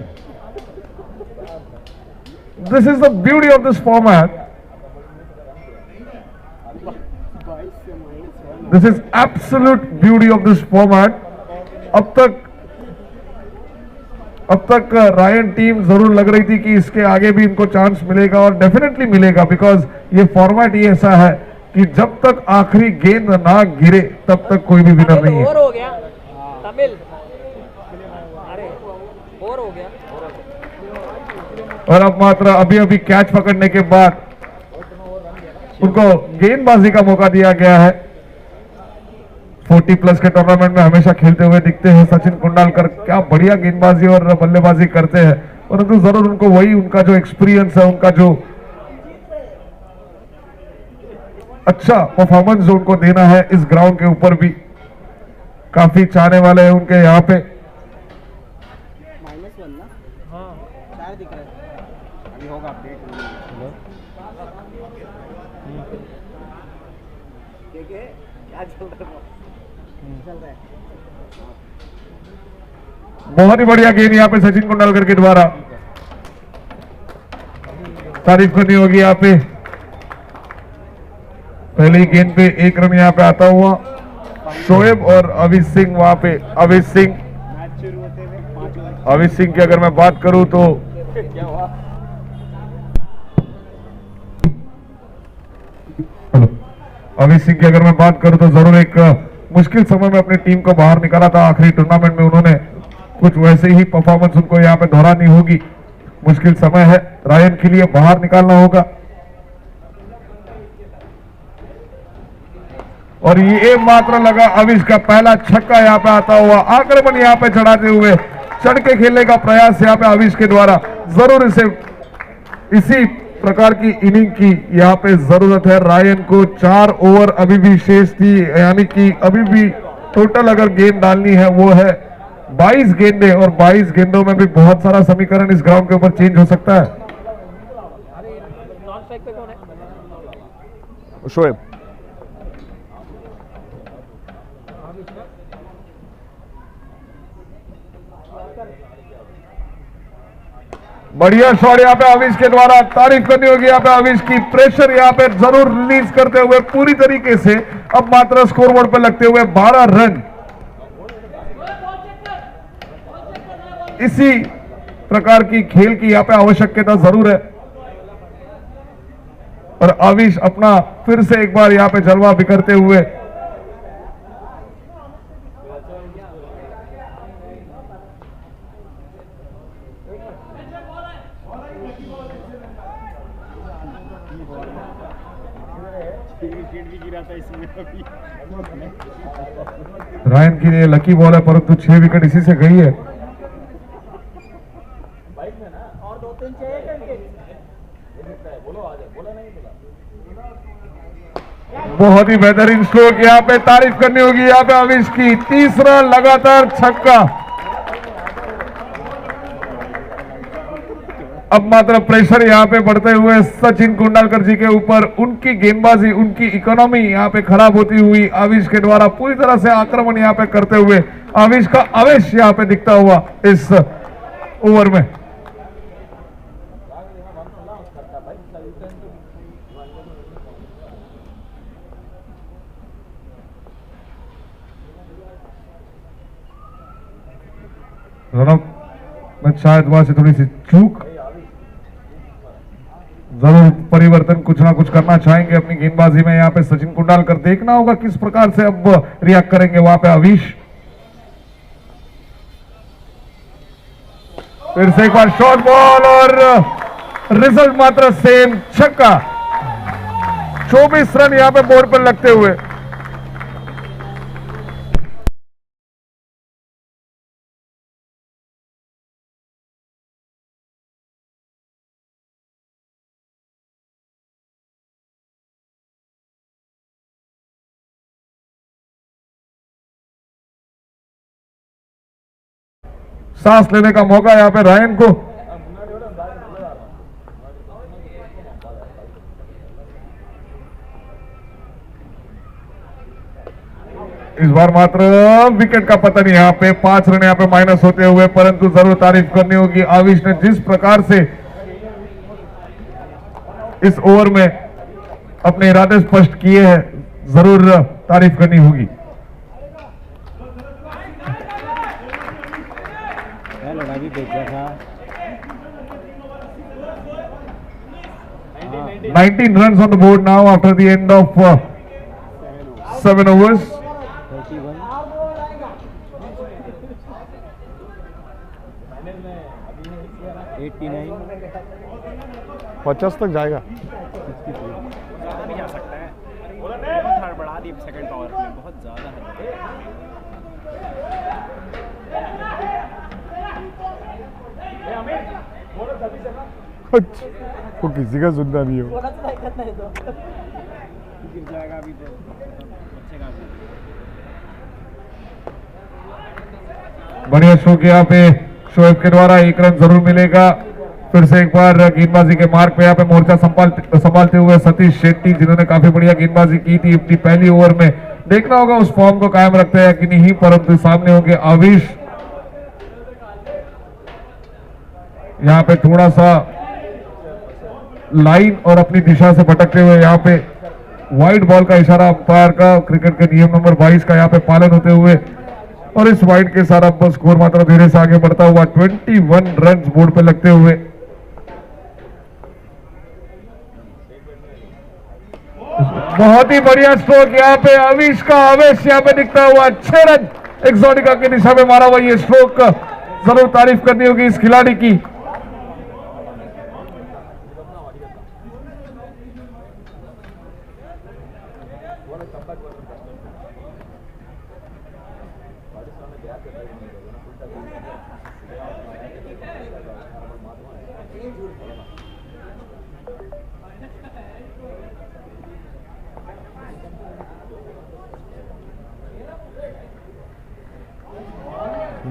This is the beauty of this format, this is absolute beauty of this format. अब तक रायन टीम जरूर लग रही थी कि इसके आगे भी इनको चांस मिलेगा, और डेफिनेटली मिलेगा, बिकॉज ये फॉर्मेट ही ऐसा है कि जब तक आखिरी गेंद ना गिरे तब तक कोई भी विनर नहीं है। ओवर हो गया तमिल, अरे ओवर हो गया। और अब मात्र अभी अभी कैच पकड़ने के बाद उनको गेंदबाजी का मौका दिया गया है। 40+ के टूर्नामेंट में हमेशा खेलते हुए दिखते हैं सचिन कुंडालकर, क्या बढ़िया गेंदबाजी और बल्लेबाजी करते हैं, परंतु जरूर उनको वही उनका जो एक्सपीरियंस है, उनका जो अच्छा परफॉर्मेंस जो उनको देना है इस ग्राउंड के ऊपर भी। काफी चाहने वाले हैं उनके यहाँ पे। -1 ना, हाँ 4 दिख रहा है, अभी होगा अपडेट। देखिए क्या चल रहा है, बहुत ही बढ़िया गेंद यहाँ पे सचिन कुंडालकर के द्वारा, तारीफ करनी होगी यहाँ पे। पहली गेंद पे 1 रन यहाँ पे आता हुआ शोएब और अविश सिंह, वहां पे अविश सिंह की अगर मैं बात करूं तो अविश सिंह की अगर मैं बात करूं तो जरूर एक मुश्किल समय में अपनी टीम को बाहर निकाला था। आखिरी टूर्नामेंट में उन्होंने कुछ वैसे ही परफॉर्मेंस उनको यहाँ पे दोहरानी होगी। मुश्किल समय है रायन के लिए, बाहर निकालना होगा। और ये मात्र लगा अविश का पहला छक्का यहाँ पे आता हुआ, आक्रमण यहाँ पे चढ़ाते हुए चढ़ के खेलने का प्रयास यहाँ पे अविश के द्वारा। जरूर इसी प्रकार की इनिंग की यहाँ पे जरूरत है रायन को। 4 ओवर अभी भी शेष थी, यानी कि अभी भी टोटल अगर गेंद डालनी है वो है 22 गेंदें, और 22 गेंदों में भी बहुत सारा समीकरण इस ग्राउंड के ऊपर चेंज हो सकता है। नॉन स्ट्राइक पे कौन है? शोएब। बढ़िया शॉट यहाँ पे अविश के द्वारा, तारीफ करनी होगी यहाँ पे अविश की। प्रेशर यहाँ पे जरूर रिलीज करते हुए पूरी तरीके से अब मात्र स्कोरबोर्ड पे लगते हुए 12 रन। इसी प्रकार की खेल की यहाँ पे आवश्यकता जरूर है, और अविश अपना फिर से एक बार यहाँ पे जलवा बिखरते हुए रायन की ये लकी बॉल है, परंतु 6 विकेट इसी से गई है। बहुत ही बेहतरीन स्ट्रोक यहाँ पे, तारीफ करनी होगी यहाँ पे अविश की। तीसरा लगातार छक्का। अब मात्र प्रेशर यहाँ पे बढ़ते हुए सचिन कुंडालकर जी के ऊपर, उनकी गेंदबाजी, उनकी इकोनॉमी यहाँ पे खराब होती हुई अविश के द्वारा पूरी तरह से आक्रमण यहाँ पे करते हुए अविश का आवेश यहाँ पे दिखता हुआ इस ओवर में। रनअप में शायद वहां से थोड़ी सी चूक, जरूर परिवर्तन कुछ ना कुछ करना चाहेंगे अपनी गेंदबाजी में यहाँ पे सचिन कुंडालकर। देखना होगा किस प्रकार से अब रिएक्ट करेंगे वहां पे अविश। फिर से एक बार शॉर्ट बॉल और रिजल्ट मात्र सेम, छक्का। 24 रन यहाँ पे बोर्ड पर लगते हुए। सांस लेने का मौका यहाँ पे रायन को। इस बार मात्र विकेट का पतन यहाँ पे 5 रन यहाँ पे माइनस होते हुए, परंतु जरूर तारीफ करनी होगी आविश ने जिस प्रकार से इस ओवर में अपने इरादे स्पष्ट किए हैं, जरूर तारीफ करनी होगी। लड़ा भी देखा था 19 runs on the board now after the end of 7 overs. 89 50 तक जाएगा। ज़्यादा भी जा सकता है। बहुत हड़बड़ा दी सेकंड पावर में, बहुत ज़्यादा वो किसी का सुनना नहीं हो। गिर जाएगा अभी तो बचेगा भी। बढ़िया शो के यहाँ पे शोएब के द्वारा 1 रन जरूर मिलेगा। फिर से एक बार गेंदबाजी के मार्ग पे यहाँ पे मोर्चा संभालते हुए सतीश शेट्टी, जिन्होंने काफी बढ़िया गेंदबाजी की थी अपनी पहली ओवर में। देखना होगा उस फॉर्म को कायम रखते हैं कि नहीं, परंतु सामने होंगे आविश। यहाँ पे थोड़ा सा लाइन और अपनी दिशा से भटकते हुए यहाँ पे वाइड बॉल का इशारा अंपायर का, क्रिकेट के नियम नंबर 22 का यहाँ पे पालन होते हुए, और इस वाइड के साथ अब स्कोर मात्रा धीरे से आगे बढ़ता हुआ 21 रन बोर्ड पे लगते हुए। बहुत ही बढ़िया स्ट्रोक यहाँ पे आविश का, आवेश यहाँ पे दिखता हुआ 6 रन एक्सोटिका की दिशा में मारा हुआ ये स्ट्रोक, जरूर तारीफ करनी होगी इस खिलाड़ी की।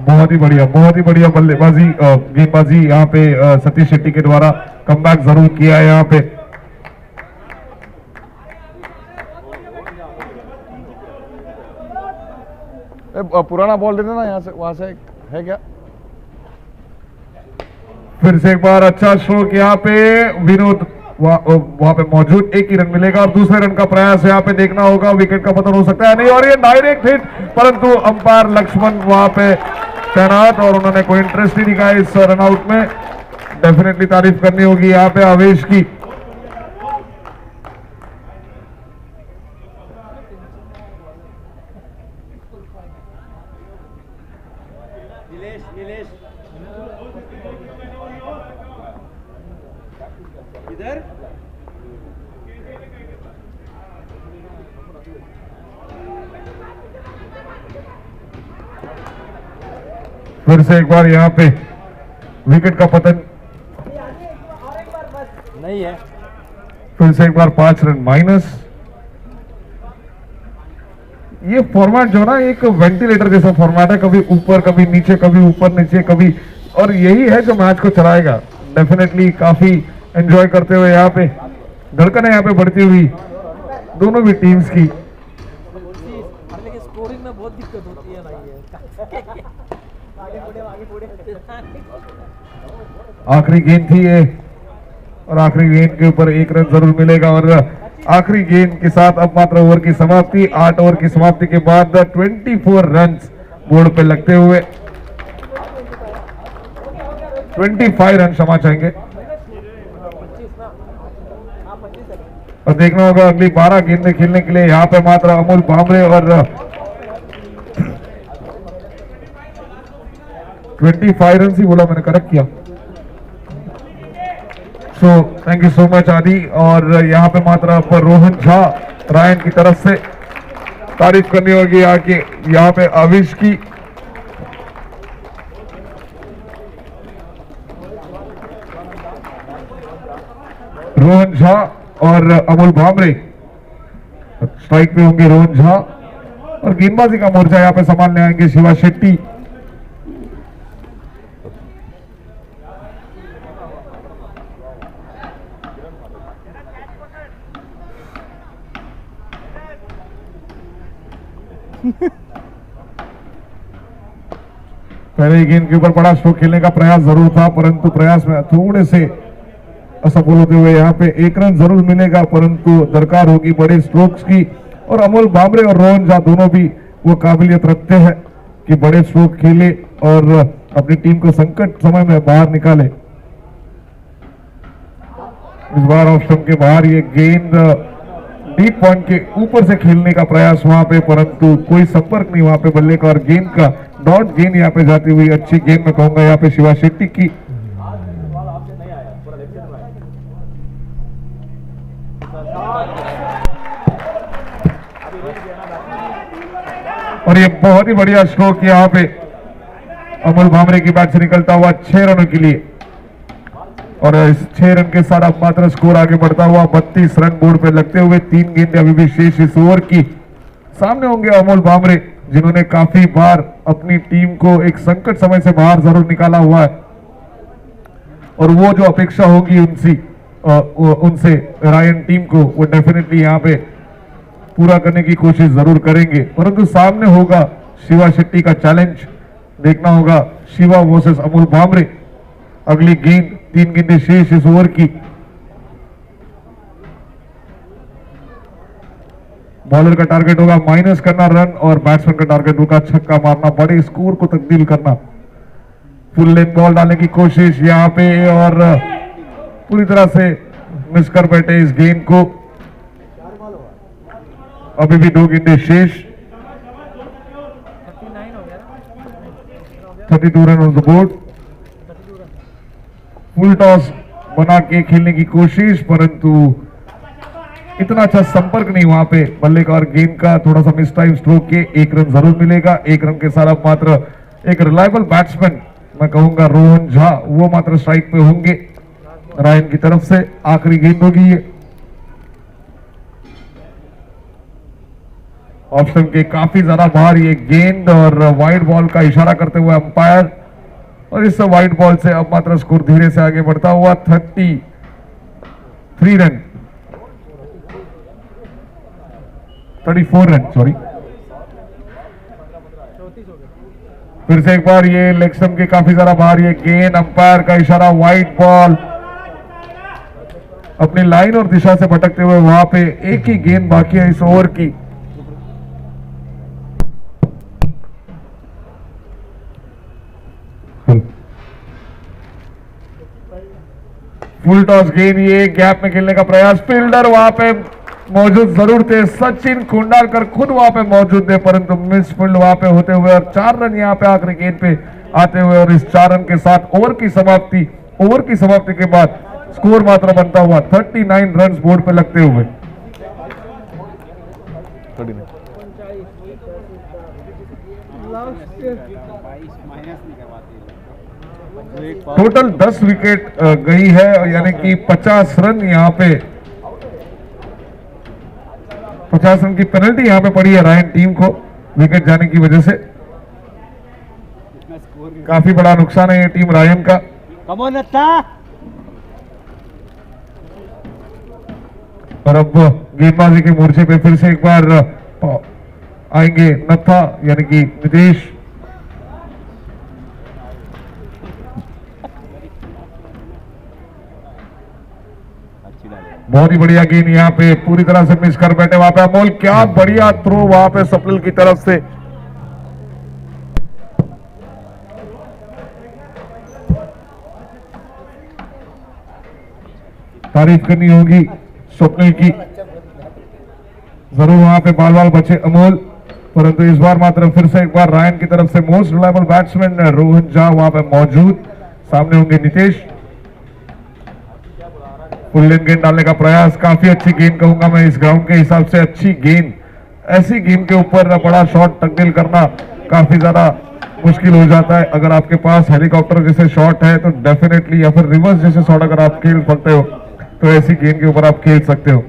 बहुत ही बढ़िया बल्लेबाजी गेंदबाजी यहाँ पे सतीश शेट्टी के द्वारा कमबैक जरूर किया है यहाँ पे। पुराना बॉल दे देना यहाँ से, वहां से है क्या? फिर से एक बार अच्छा स्ट्रोक यहाँ पे विनोद वहां पे मौजूद, 1 ही रन मिलेगा और दूसरे रन का प्रयास यहाँ पे देखना होगा, विकेट का पतन हो सकता है नहीं, और ये डायरेक्ट हिट, परंतु अंपायर लक्ष्मण वहां पे तैनात और उन्होंने कोई इंटरेस्ट नहीं दिखाया इस रन आउट में। डेफिनेटली तारीफ करनी होगी यहाँ पे आवेश की। इधर फिर से एक बार यहाँ पे विकेट का पतन नहीं है। फिर से एक बार 5 रन माइनस। ये फॉर्मेट जो ना एक वेंटिलेटर जैसा फॉर्मेट है, कभी ऊपर कभी नीचे, कभी ऊपर नीचे कभी, और यही है जो मैच को चलाएगा। डेफिनेटली काफी एंजॉय करते हुए यहाँ पे धड़कनें यहाँ पे बढ़ती हुई दोनों भी टीम्स की। लेकिन स्कोरिंग में बहुत दिक्कत होती है भाई, आखिरी गेंद थी ये, और आखिरी गेंद के ऊपर 1 रन जरूर मिलेगा, और आखिरी गेंद के साथ अब मात्र ओवर की समाप्ति। 8 ओवर की समाप्ति के बाद 24 रन बोर्ड पे लगते हुए 25 रन क्षमा चाहेंगे, और देखना होगा अगली 12 गेंदें खेलने के लिए यहाँ पे मात्र अमोल भामरे और 25 रन ही बोला मैंने, करेक्ट किया। So thank you so much आदि। और यहाँ पे मात्र अब रोहन झा रायन की तरफ से तारीफ करनी होगी आके यहाँ पे आविश की। रोहन झा और अमोल भामरे स्ट्राइक पे होंगे, रोहन झा, और गेंदबाजी का मोर्चा यहाँ पे संभालने आएंगे शिवा शेट्टी। पहले गेंद के ऊपर बड़ा स्ट्रोक खेलने का प्रयास जरूर था, परंतु प्रयास में थोड़े से असफल होते हुए यहाँ पे एक रन जरूर मिलेगा, परंतु दरकार होगी बड़े स्ट्रोक्स की। और अमोल भामरे और रोहन झा दोनों भी वो काबिलियत रखते हैं कि बड़े स्ट्रोक खेले और अपनी टीम को संकट समय में बाहर निकाले। इस बार ऑफ स्टंप के बाहर ये गेंद डीप पॉइंट के ऊपर से खेलने का प्रयास वहां पे, परंतु कोई संपर्क नहीं वहां पे बल्ले का, और गेंद का डॉट गेंद यहाँ पे जाती हुई अच्छी गेंद मैं कहूंगा यहाँ पे शिवा शेट्टी की। और ये बहुत ही बढ़िया स्ट्रोक यहाँ पे अमोल भामरे की बैट से निकलता हुआ 6 रनों के लिए, और इस 6 रन के साथ अब मात्र स्कोर आगे बढ़ता हुआ 32 रन बोर्ड पे लगते हुए 3 गेंदें अभी भी शेष इस ओवर की। सामने होंगे अमोल भामरे, जिन्होंने काफी बार अपनी टीम को एक संकट समय से बाहर जरूर निकाला हुआ है, और वो जो अपेक्षा होगी उनसे रायन टीम को वो डेफिनेटली यहाँ पे पूरा करने की कोशिश जरूर करेंगे। परंतु सामने होगा शिवा शेट्टी का चैलेंज, देखना होगा शिवा वर्सेस अमोल भामरे। अगली गेंद 3 गेंदें शेष इस ओवर की। बॉलर का टारगेट होगा माइनस करना रन, और बैट्समैन का टारगेट होगा छक्का मारना, बड़े स्कोर को तब्दील करना। फुल लेंथ बॉल डालने की कोशिश यहाँ पे, और पूरी तरह से मिस कर बैठे इस गेंद को। अभी भी 2 गेंदें शेष, 32 run on the board. Full toss बना के खेलने की कोशिश, परंतु इतना अच्छा संपर्क नहीं वहां पे बल्ले का और गेंद का, थोड़ा सा मिस टाइम स्ट्रोक के 1 रन जरूर मिलेगा। 1 रन के साथ अब मात्र एक रिलायबल बैट्समैन मैं कहूंगा रोहन झा, वो मात्र स्ट्राइक पे होंगे रायन की तरफ से। आखिरी गेंद होगी ये। ऑप्शन के काफी ज्यादा बाहर ये गेंद, और वाइड बॉल का इशारा करते हुए अंपायर, और इस वाइड बॉल से अब मात्र स्कोर धीरे से आगे बढ़ता हुआ 34 रन, सॉरी। फिर से एक बार ये लेग स्टंप के काफी ज्यादा बाहर ये गेंद, अंपायर का इशारा, वाइड बॉल अपनी लाइन और दिशा से भटकते हुए वहां पे एक ही गेंद बाकी है इस ओवर की। फुल टॉस गेंद, ये गैप में खेलने का प्रयास, फील्डर वहां पे मौजूद जरूर थे, सचिन कुंडालकर खुद वहां पे मौजूद थे, परंतु मिस फील्ड वहां पे होते हुए, और 4 रन यहाँ पे आखिरी गेंद पे आते हुए, और इस 4 रन के साथ ओवर की समाप्ति के बाद स्कोर मात्र बनता हुआ 39 रन बोर्ड पे लगते हुए। टोटल 10 विकेट गई है, यानी कि 50 रन यहाँ पे, 50 रन की पेनल्टी यहाँ पे पड़ी है रायन टीम को विकेट जाने की वजह से। काफी बड़ा नुकसान है ये टीम रायन का। और अब गेंदबाजी के मोर्चे पे फिर से एक बार आएंगे नत्था, यानी कि नितेश। बहुत ही बढ़िया गेंद यहाँ पे, पूरी तरह से मिस कर बैठे वहां पे अमोल, क्या बढ़िया थ्रो वहां पे सपलिल की तरफ से। तारीफ करनी होगी स्वप्निल की, जरूर वहां पे बाल बाल बचे अमोल, परंतु इस बार मात्र फिर से एक बार रायन की तरफ से most reliable batsman Rohan Jha वहां पे मौजूद। सामने होंगे नितेश। फुल लेंथ गेंद डालने का प्रयास, काफी अच्छी गेंद कहूंगा मैं इस ग्राउंड के हिसाब से, अच्छी गेंद। ऐसी गेंद के ऊपर बड़ा शॉट तब्दील करना काफी ज्यादा मुश्किल हो जाता है। अगर आपके पास हेलीकॉप्टर जैसे शॉट है तो डेफिनेटली, या फिर रिवर्स जैसे शॉट अगर आप खेल सकते हो तो ऐसी गेंद के ऊपर आप खेल सकते हो।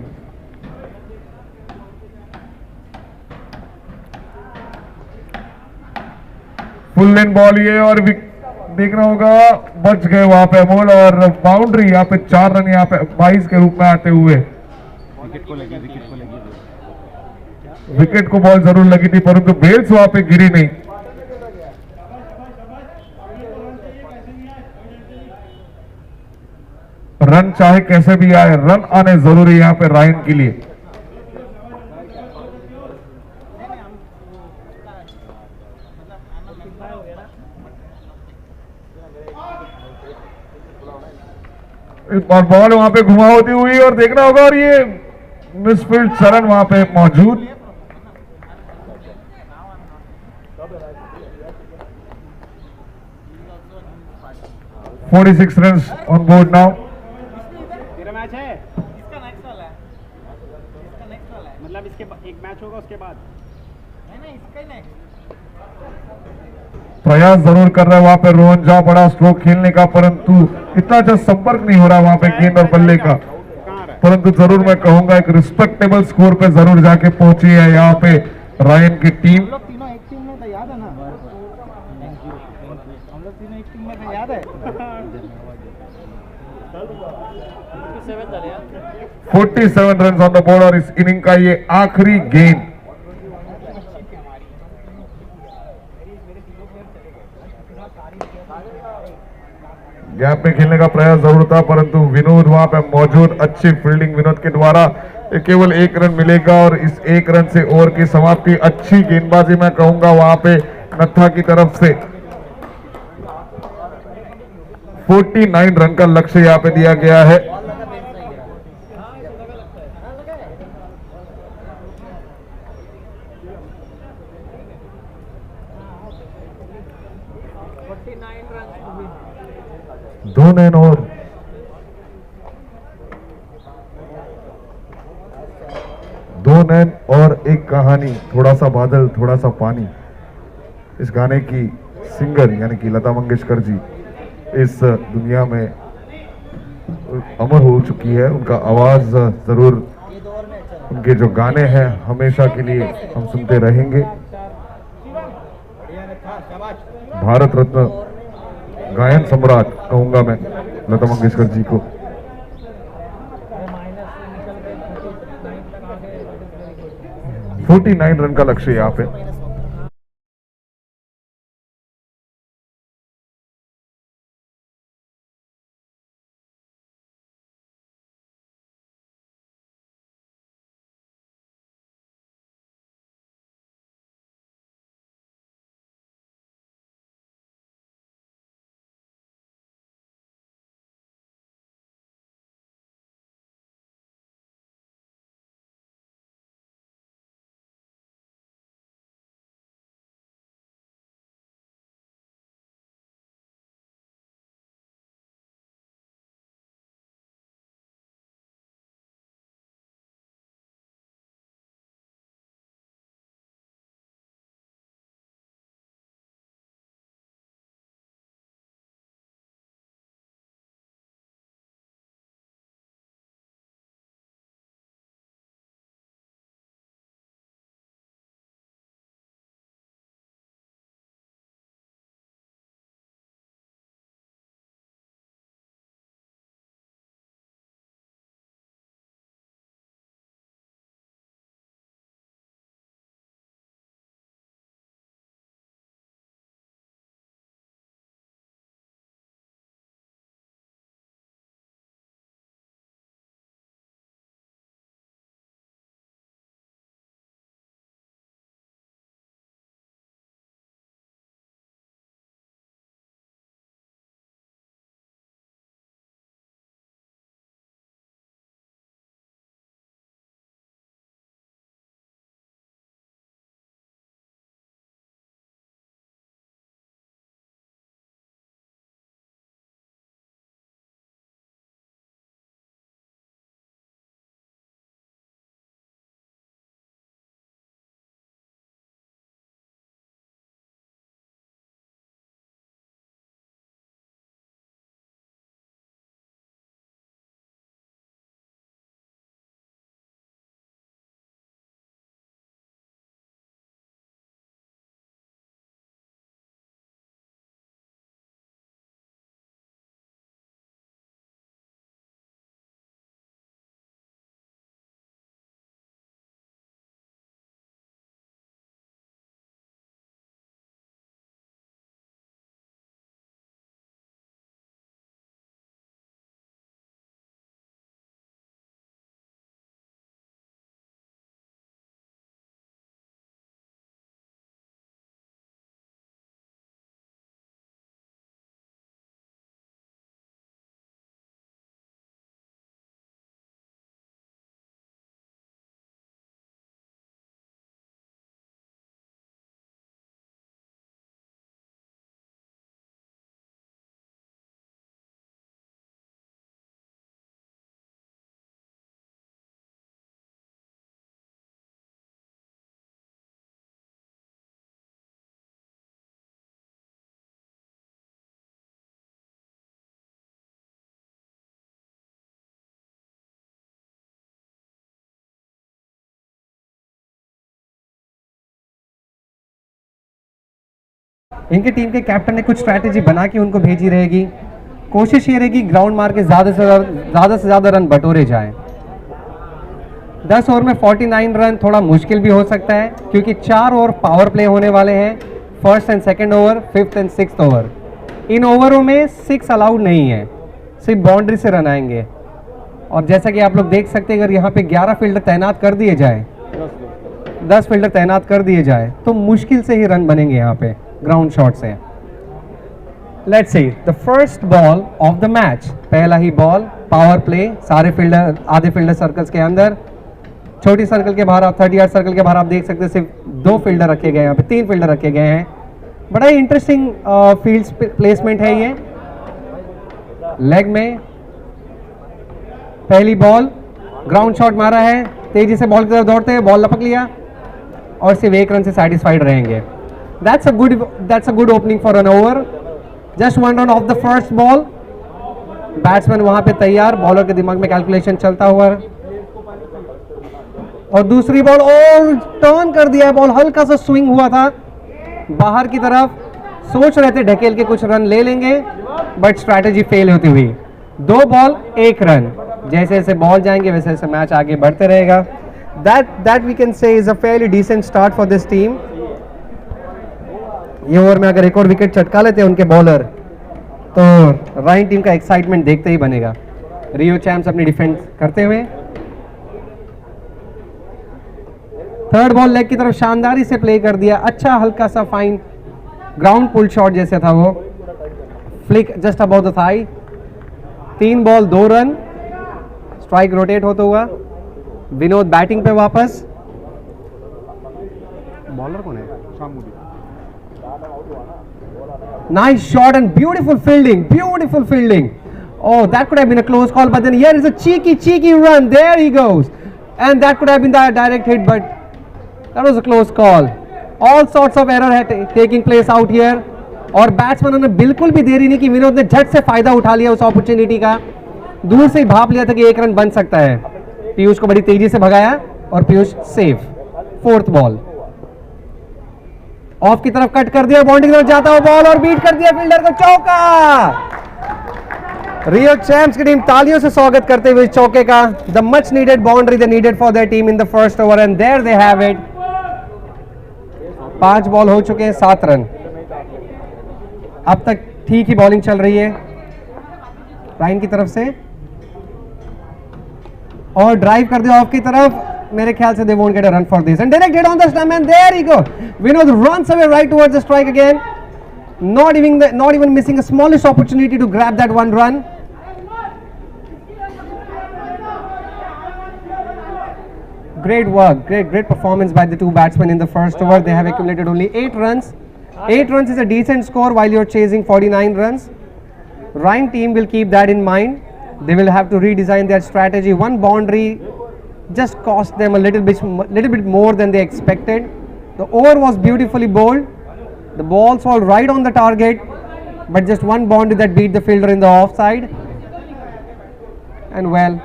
फुल लेंथ बॉल ये, और देखना होगा, बच गए वहां पे अमोल, और बाउंड्री यहाँ पे 4 रन यहाँ पे 22 के रूप में आते हुए। विकेट को बॉल जरूर लगी थी, परंतु बेल्स वहां पे गिरी नहीं। रन चाहे कैसे भी आए, रन आने जरूरी है यहाँ पे रायन के लिए। और बॉल वहां पे घुमा होती हुई और देखना होगा, और ये मिसफील्ड चरण वहां पे मौजूद। $46 रन ऑन बोर्ड नाउ। तेरा मैच है? इसका नेक्स्ट वाला है। इसका नेक्स्ट वाला है। मतलब इसके एक मैच होगा उसके बाद? नहीं इसका ही नेक्स्ट। प्रयास जरूर कर रहा है वहां पे रोहन झा बड़ा स्ट्रोक खेलने का, परंतु इतना अच्छा संपर्क नहीं हो रहा वहां पे गेंद और बल्ले का। परंतु जरूर मैं कहूंगा एक रिस्पेक्टेबल स्कोर पे जरूर जाके पहुंची है यहाँ पे रायन की टीम। हम लोग तीनों एक टीम में थे, याद है ना? हम लोग तीनों एक टीम में थे, याद है? 47 रन ऑन द बोर्ड और इस इनिंग का ये आखिरी गेंद। गैप में खेलने का प्रयास जरूर था, परंतु विनोद वहां पे मौजूद, अच्छी फील्डिंग विनोद के द्वारा। केवल 1 रन मिलेगा और इस 1 रन से ओवर की समाप्ति। अच्छी गेंदबाजी मैं कहूंगा वहां पे नत्था की तरफ से। 49 रन का लक्ष्य यहां पे दिया गया है। दो नैन और 2 नैन और एक कहानी, थोड़ा सा बादल थोड़ा सा पानी। इस गाने की सिंगर यानी कि लता मंगेशकर जी इस दुनिया में अमर हो चुकी है। उनका आवाज जरूर, उनके जो गाने हैं हमेशा के लिए हम सुनते रहेंगे। भारत रत्न गायन सम्राट कहूंगा मैं लता मंगेशकर जी को। 49 रन का लक्ष्य यहाँ पे। इनके टीम के कैप्टन ने कुछ स्ट्रैटेजी बना के उनको भेजी रहेगी। कोशिश ये रहेगी ग्राउंड मार के ज़्यादा से ज़्यादा रन बटोरे जाएं। 10 ओवर में 49 रन थोड़ा मुश्किल भी हो सकता है, क्योंकि 4 ओवर पावर प्ले होने वाले हैं, first and second over, fifth and sixth over. इन ओवरों में 6 अलाउड नहीं है, सिर्फ बाउंड्री से रन आएंगे। और जैसा कि आप लोग देख सकते हैं, अगर यहाँ पे 11 फील्डर तैनात कर दिए जाए, 10 फील्डर तैनात कर दिए जाए, तो मुश्किल से ही रन बनेंगे यहाँ पे ग्राउंड शॉट से। Let's see the first ball of the match. पहला ही बॉल, पावर प्ले, सारे फील्डर आधे फील्डर सर्कल्स के अंदर, छोटी सर्कल के बाहर आप 30 यार्ड सर्कल के बाहर आप देख सकते हैं सिर्फ 2 फील्डर रखे गए, यहाँ पे 3 फील्डर रखे गए हैं। बड़ा ही इंटरेस्टिंग फील्ड प्लेसमेंट है ये। लेग में पहली बॉल, ग्राउंड शॉट मारा है, तेजी से बॉल की तरफ दौड़ते हैं, बॉल लपक लिया और सिर्फ 1 रन से सैटिस्फाइड रहेंगे। That's a good opening for an over. Just 1 run off the first ball. Batsman वहां पे तैयार, बॉलर के दिमाग में कैलकुलेशन चलता हुआ, और दूसरी बॉल और टर्न कर दिया, बॉल हल्का सा स्विंग हुआ था बाहर की तरफ। सोच रहे थे ढकेल के कुछ रन ले लेंगे, बट स्ट्रैटेजी फेल होती हुई। 2 बॉल 1 रन। जैसे जैसे बॉल जाएंगे वैसे वैसे मैच आगे बढ़ते रहेगा। That we can say is a fairly decent start for this team. ये ओवर में अगर एक और विकेट चटका लेते हैं उनके बॉलर, तो राइन टीम का एक्साइटमेंट देखते ही बनेगा। रियो चैम्प्स अपनी डिफेंस करते हुए, थर्ड बॉल लेग की तरफ शानदारी से प्ले कर दिया। अच्छा हल्का सा फाइन ग्राउंड पुल शॉट जैसे था वो, flick just about the thigh. 3 ball 2 run. Strike rotate होता हुआ विनोद बैटिंग पे वापस। बॉलर कौन है? Nice shot and beautiful fielding. Oh, that could have been a close call, but then here is a cheeky run. There he goes, and that could have been the direct hit, but that was a close call. All sorts of error had taking place out here, और बैट्समैनों ने बिल्कुल भी देरी नहीं की। विनोद ने झट से फायदा उठा लिया उस अपॉर्चुनिटी का, दूर से ही भाप लिया था कि 1 रन बन सकता है। पीयूष को बड़ी तेजी से भगाया और Piyush safe. 4th ball of की तरफ कट कर दिया, बाउंड्री की तरफ जाता हुआ बॉल और बीट कर दिया फील्डर को, चौका। रियो चैम्प्स की टीम तालियों से स्वागत करते हुए चौके का। The much needed boundary they needed for their team in the first over, and there they have it. 5 ball हो चुके हैं, 7 रन। अब तक ठीक ही बॉलिंग चल रही है राइन की तरफ से, और ड्राइव कर दिया ऑफ की तरफ। मेरे ख्याल से they won't get a run for this, and directed on the stump, and there he go. Vinod runs away right towards the strike again, not even missing a smallest opportunity to grab that 1 run. Great work, great performance by the 2 batsmen in the first over. They have accumulated only 8 runs. 8 runs is a decent score while you're chasing 49 runs. Ryan team will keep that in mind. They will have to redesign their strategy. 1 boundary just cost them a little bit more than they expected. The over was beautifully bowled. The balls all right on the target, but just 1 boundary that beat the fielder in the offside. And well,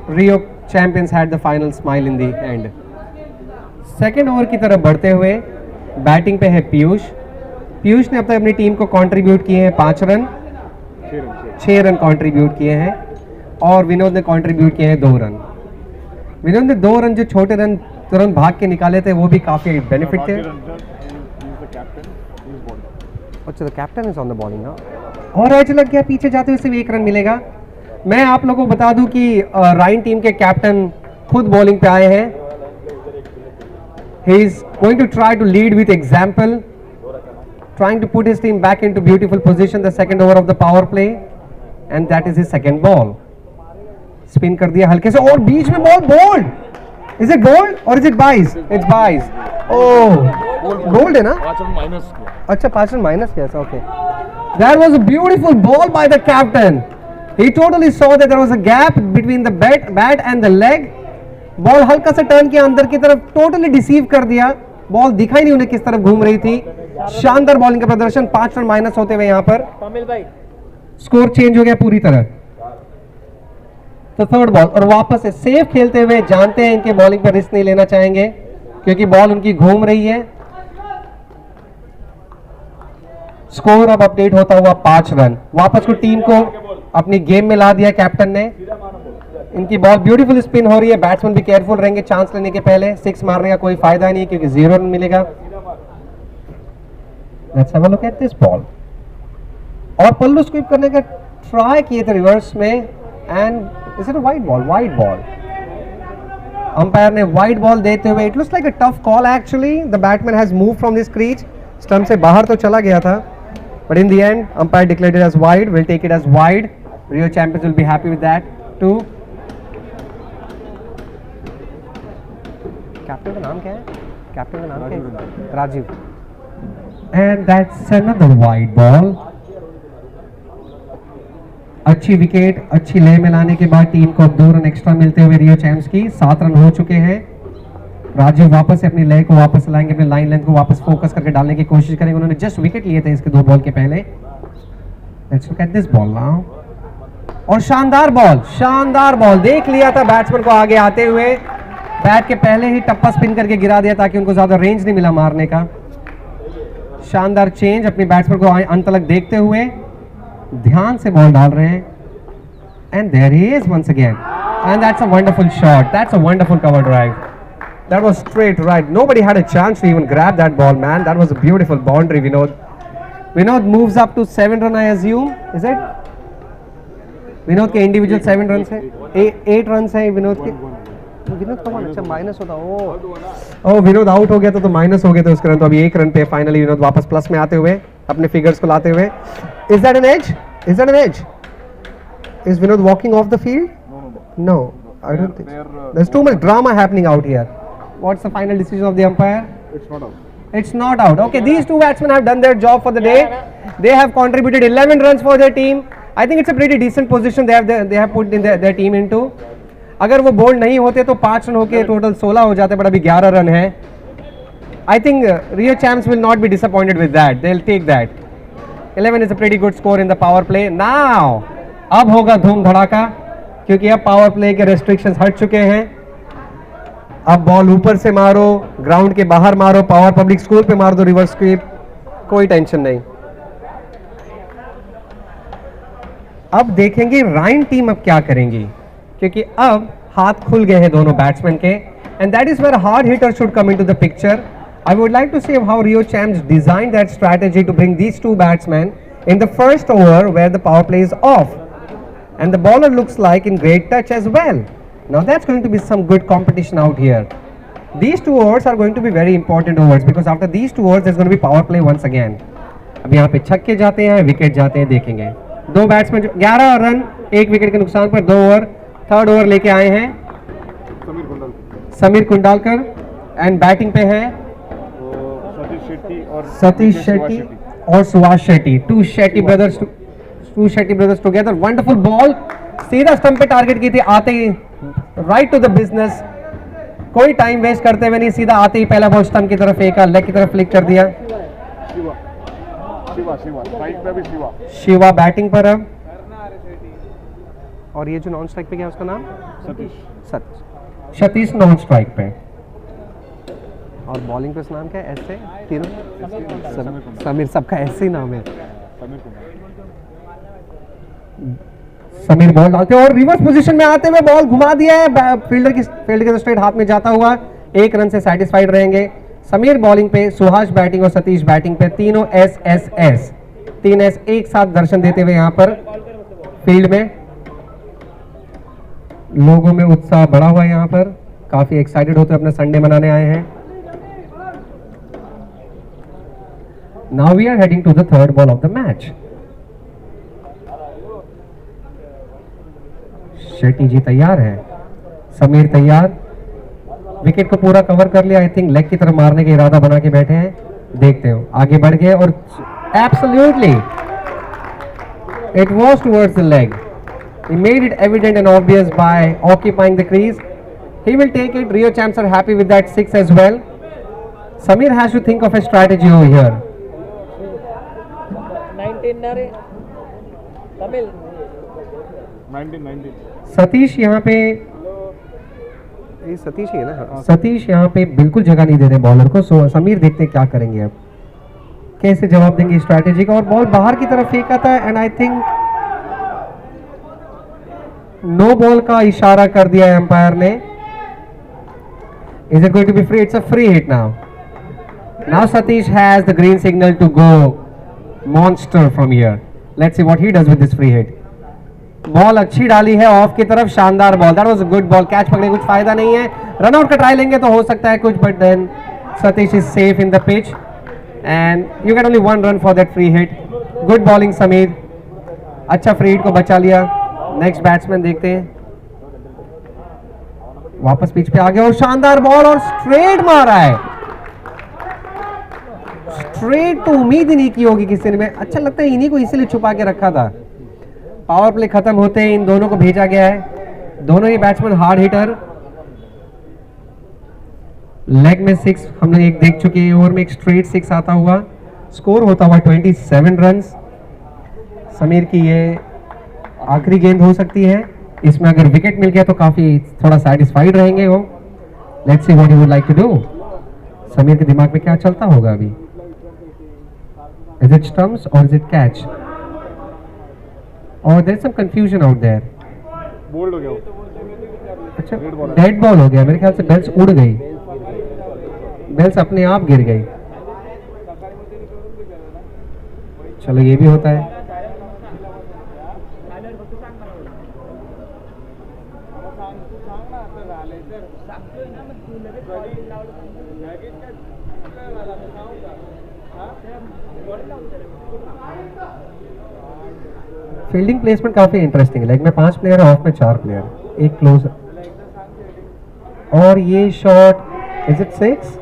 Rio champions had the final smile in the end. Second over की तरफ बढ़ते हुए batting पे है पीयूष। पीयूष ने अब तक अपनी टीम को कंट्रीब्यूट किए हैं 5 रन, 6 रन कंट्रीब्यूट किए हैं, और विनोद ने कंट्रीब्यूट किए हैं 2 रन। विनोद ने 2 रन जो छोटे रन तुरंत भाग के निकाले थे वो भी काफी बेनिफिट थे। अच्छा, the captain is on the bowling ना, और एज लग गया, पीछे जाते हुए सिर्फ 1 रन मिलेगा। मैं आप लोगों को बता दूं कि राइन टीम के कैप्टन खुद बॉलिंग पे आए हैं। He is going to try to lead with example, trying to put his team back into beautiful position. The second over of the power play, and that is his second ball. Spin कर दिया हल्के से, और बीच में ball bowled. Is it bold or is it buys? It's buys. Oh, bold है ना? 5 run minus किया। अच्छा, 5 रन माइनस किया, okay. That was a beautiful ball by the captain. He totally saw that there was a gap between the bat and the leg. Ball हल्का सा turn किया अंदर की तरफ, टोटली डिसीव कर दिया। बॉल दिखाई नहीं उन्हें किस तरफ घूम रही थी। शानदार बॉलिंग का प्रदर्शन। 5 रन माइनस होते हुए यहाँ पर स्कोर चेंज हो गया पूरी तरह। तो थर्ड बॉल और वापस से सेफ खेलते हुए, जानते हैं इनके बॉलिंग पर रिस्क नहीं लेना चाहेंगे क्योंकि बॉल उनकी घूम रही है। स्कोर अब अपडेट होता हुआ 5 रन। वापस को टीम को अपनी गेम में ला दिया कैप्टन ने। इनकी बॉल ब्यूटीफुल स्पिन हो रही है, बैट्समैन भी केयरफुल रहेंगे चांस लेने के पहले। 6 मारने का कोई फायदा नहीं क्योंकि 0 रन मिलेगा। Let's have a look at this ball. और पल्लू स्वीप करने का ट्राई किए थे रिवर्स में and is it a wide ball? Wide ball. Umpire ने वाइड बॉल देते हुए, it looks like a tough call actually. The batsman has move from this crease. Stump से बाहर तो चला गया था, but in the end umpire declared it as wide. Will take it as wide. Rio champions will be happy with that too. Captain का नाम क्या है? कैप्टन का नाम क्या है? Rajiv. And that's another wide ball. अच्छी विकेट, अच्छी लय में लाने के बाद टीम को 2 रन एक्स्ट्रा मिलते हुए रियो चैंप्स की 7 रन हो चुके हैं। राजीव वापस से अपनी लय को वापस लाएंगे, अपने लाइन लेंथ को वापस फोकस करके डालने की कोशिश करेंगे। उन्होंने जस्ट विकेट लिए थे इसके 2 बॉल के पहले। Let's look at this ball now. और शानदार बॉल, शानदार बॉल। देख लिया था बैट्समैन को आगे आते हुए, बैट के पहले ही टप्पा स्पिन करके गिरा दिया ताकि उनको ज्यादा रेंज नहीं मिला मारने का। शानदार चेंज, अपने बैट्समैन को अंत तक देखते हुए ध्यान से बॉल डाल रहे हैं। And there he is once again and that's a wonderful shot. That's a wonderful cover drive. That was straight right. Nobody had a chance to even grab that ball man. That was a beautiful boundary. Vinod moves up to 7 run I assume, is it? Vinod के individual 7 run है, 8 run है विनोद के। विनोद कौन? अच्छा minus होता। ओ Vinod out हो गया तो माइनस हो गए थे उसके रन। तो अभी 1 रन पे फाइनली विनोद वापस प्लस में आते हुए अपने फिगर्स को लाते हुए। Is that an edge? Is that an edge? Is Vinod walking off the field? No, I don't think so. There's too much drama happening out here. What's the final decision of the umpire? It's not out. It's not out. Okay, these 2 batsmen have done their job for the day. They have contributed 11 runs for their team. I think it's a pretty decent position they have put in their team into. अगर वो bold नहीं होते तो 5 run होके total 16 हो जाते, but अभी 11 run है। I think Rio Champs will not be disappointed with that. They'll take that. 11 is a pretty good score in the power play. Now, अब होगा धूम धड़ाका क्योंकि अब पावर प्ले के रेस्ट्रिक्शंस हट चुके हैं। अब बॉल ऊपर से मारो, ग्राउंड के बाहर मारो, पावर पब्लिक स्कूल पे मार दो रिवर्स स्वीप, कोई टेंशन नहीं। अब देखेंगे राइन टीम अब क्या करेंगी, क्योंकि अब हाथ खुल गए हैं दोनों बैट्समैन के। And that is where hard hitter should come into the picture. I would like to see how Rio champs design that strategy to bring these 2 batsman in the first over where the power play is off, and the bowler looks like in great touch as well. Now that's going to be some good competition out here. These 2 overs are going to be very important overs because after these 2 overs there's going to be power play once again. अब यहाँ पे छक्के जाते हैं, wicket जाते हैं, देखेंगे 2 batsman जो 11 रन 1 विकेट के नुकसान पर 2 ओवर, 3rd ओवर लेके आए हैं समीर कुंडालकर एंड बैटिंग पे है सतीश शेट्टी और Subhash Shetty. 2 Shetty brothers together. Wonderful ball, सीधा स्टंप पे टारगेट की थी, आते ही राइट टू द बिजनेस, कोई टाइम वेस्ट करते हुए नहीं, सीधा आते ही पहला बॉल स्टंप की तरफ फेंका, लेग की तरफ फ्लिक कर दिया। शिवा बैटिंग पर अब, और ये जो नॉन स्ट्राइक पे क्या उसका नाम? सतीश नॉन स्ट्राइक पे। और बॉलिंग पे नाम क्या है? ऐसे तीनों समीर, सबका ऐसे ही नाम है। समीर बॉल डालते और रिवर्स पोजीशन में आते हुए बॉल घुमा दिया है, फील्ड के स्ट्रेट हाथ में जाता हुआ 1 रन से सेटिस्फाइड रहेंगे। समीर बॉलिंग पे, सुहास बैटिंग और सतीश बैटिंग पे, तीनों SSS 3 S एक साथ दर्शन देते हुए यहाँ पर फील्ड में। लोगों में उत्साह बढ़ा हुआ है, यहाँ पर काफी एक्साइटेड होते अपने संडे मनाने आए हैं। Now we are heading to the 3rd ball of the match. Shetty जी तैयार है, समीर तैयार, विकेट को पूरा कवर कर लिया। आई थिंक लेग की तरफ मारने का इरादा बना के बैठे हैं, देखते हो आगे बढ़ गए और absolutely it was towards the leg. He made it evident and obvious by occupying the crease. He will take it. Rio Champs are happy with that 6 as well. Samir has to think of a strategy over here. 19 Tamil 19 Satish यहाँ पे, ये सतीश ही है ना? सतीश यहाँ पे बिल्कुल जगह नहीं दे रहे बॉलर को। सो समीर देखते क्या करेंगे अब। कैसे जवाब देंगे स्ट्रैटेजी का। और बॉल बाहर की तरफ फेंका था and I think no ball का इशारा कर दिया एम्पायर ने। Is it going to be free? It's a free hit now. Now Satish has the green signal to go monster from here. Let's see what he does with this free hit. Ball अच्छी डाली है off की तरफ, शानदार ball, that was a good ball. Catch पकड़ने कुछ फायदा नहीं है, रन आउट का ट्राई लेंगे तो हो सकता है कुछ, but then Satish is safe in the pitch and you get only 1 run for that free hit. Good bowling Sameer, अच्छा फ्री हिट को बचा लिया। नेक्स्ट बैट्समैन देखते हैं, वापस पिच पे आ गया और शानदार बॉल और स्ट्रेट मारा है। स्ट्रेट तो उम्मीद ही नहीं की होगी किसी ने, अच्छा लगता है इन्हीं को इसीलिए छुपा के रखा था। पावर प्ले खत्म होते ही इन दोनों को भेजा गया है। दोनों ही बैट्समैन हार्ड हिटर। लेग में 6 हम लोग एक देख चुके हैं, ओवर में एक स्ट्रेट 6 आता हुआ, स्कोर होता हुआ 27 रन। समीर की ये आखिरी गेंद हो सकती है, इसमें अगर विकेट मिल गया तो काफी थोड़ा सैटिस्फाइड रहेंगे वो। Let's see what he would like to do. Sameer के दिमाग में क्या चलता होगा अभी? इज इट स्टंप्स और इज इट कैच? और there is some confusion out there. Bowled हो गया वो। अच्छा डेड बॉल हो गया मेरे ख्याल से, बेल्स उड़ गई, बेल्स अपने आप गिर गई। चलो ये भी होता है। फील्डिंग प्लेसमेंट काफी इंटरेस्टिंग है। लेग में 5 प्लेयर है, ऑफ में 4 प्लेयर, एक क्लोज। और ये shot is it 6?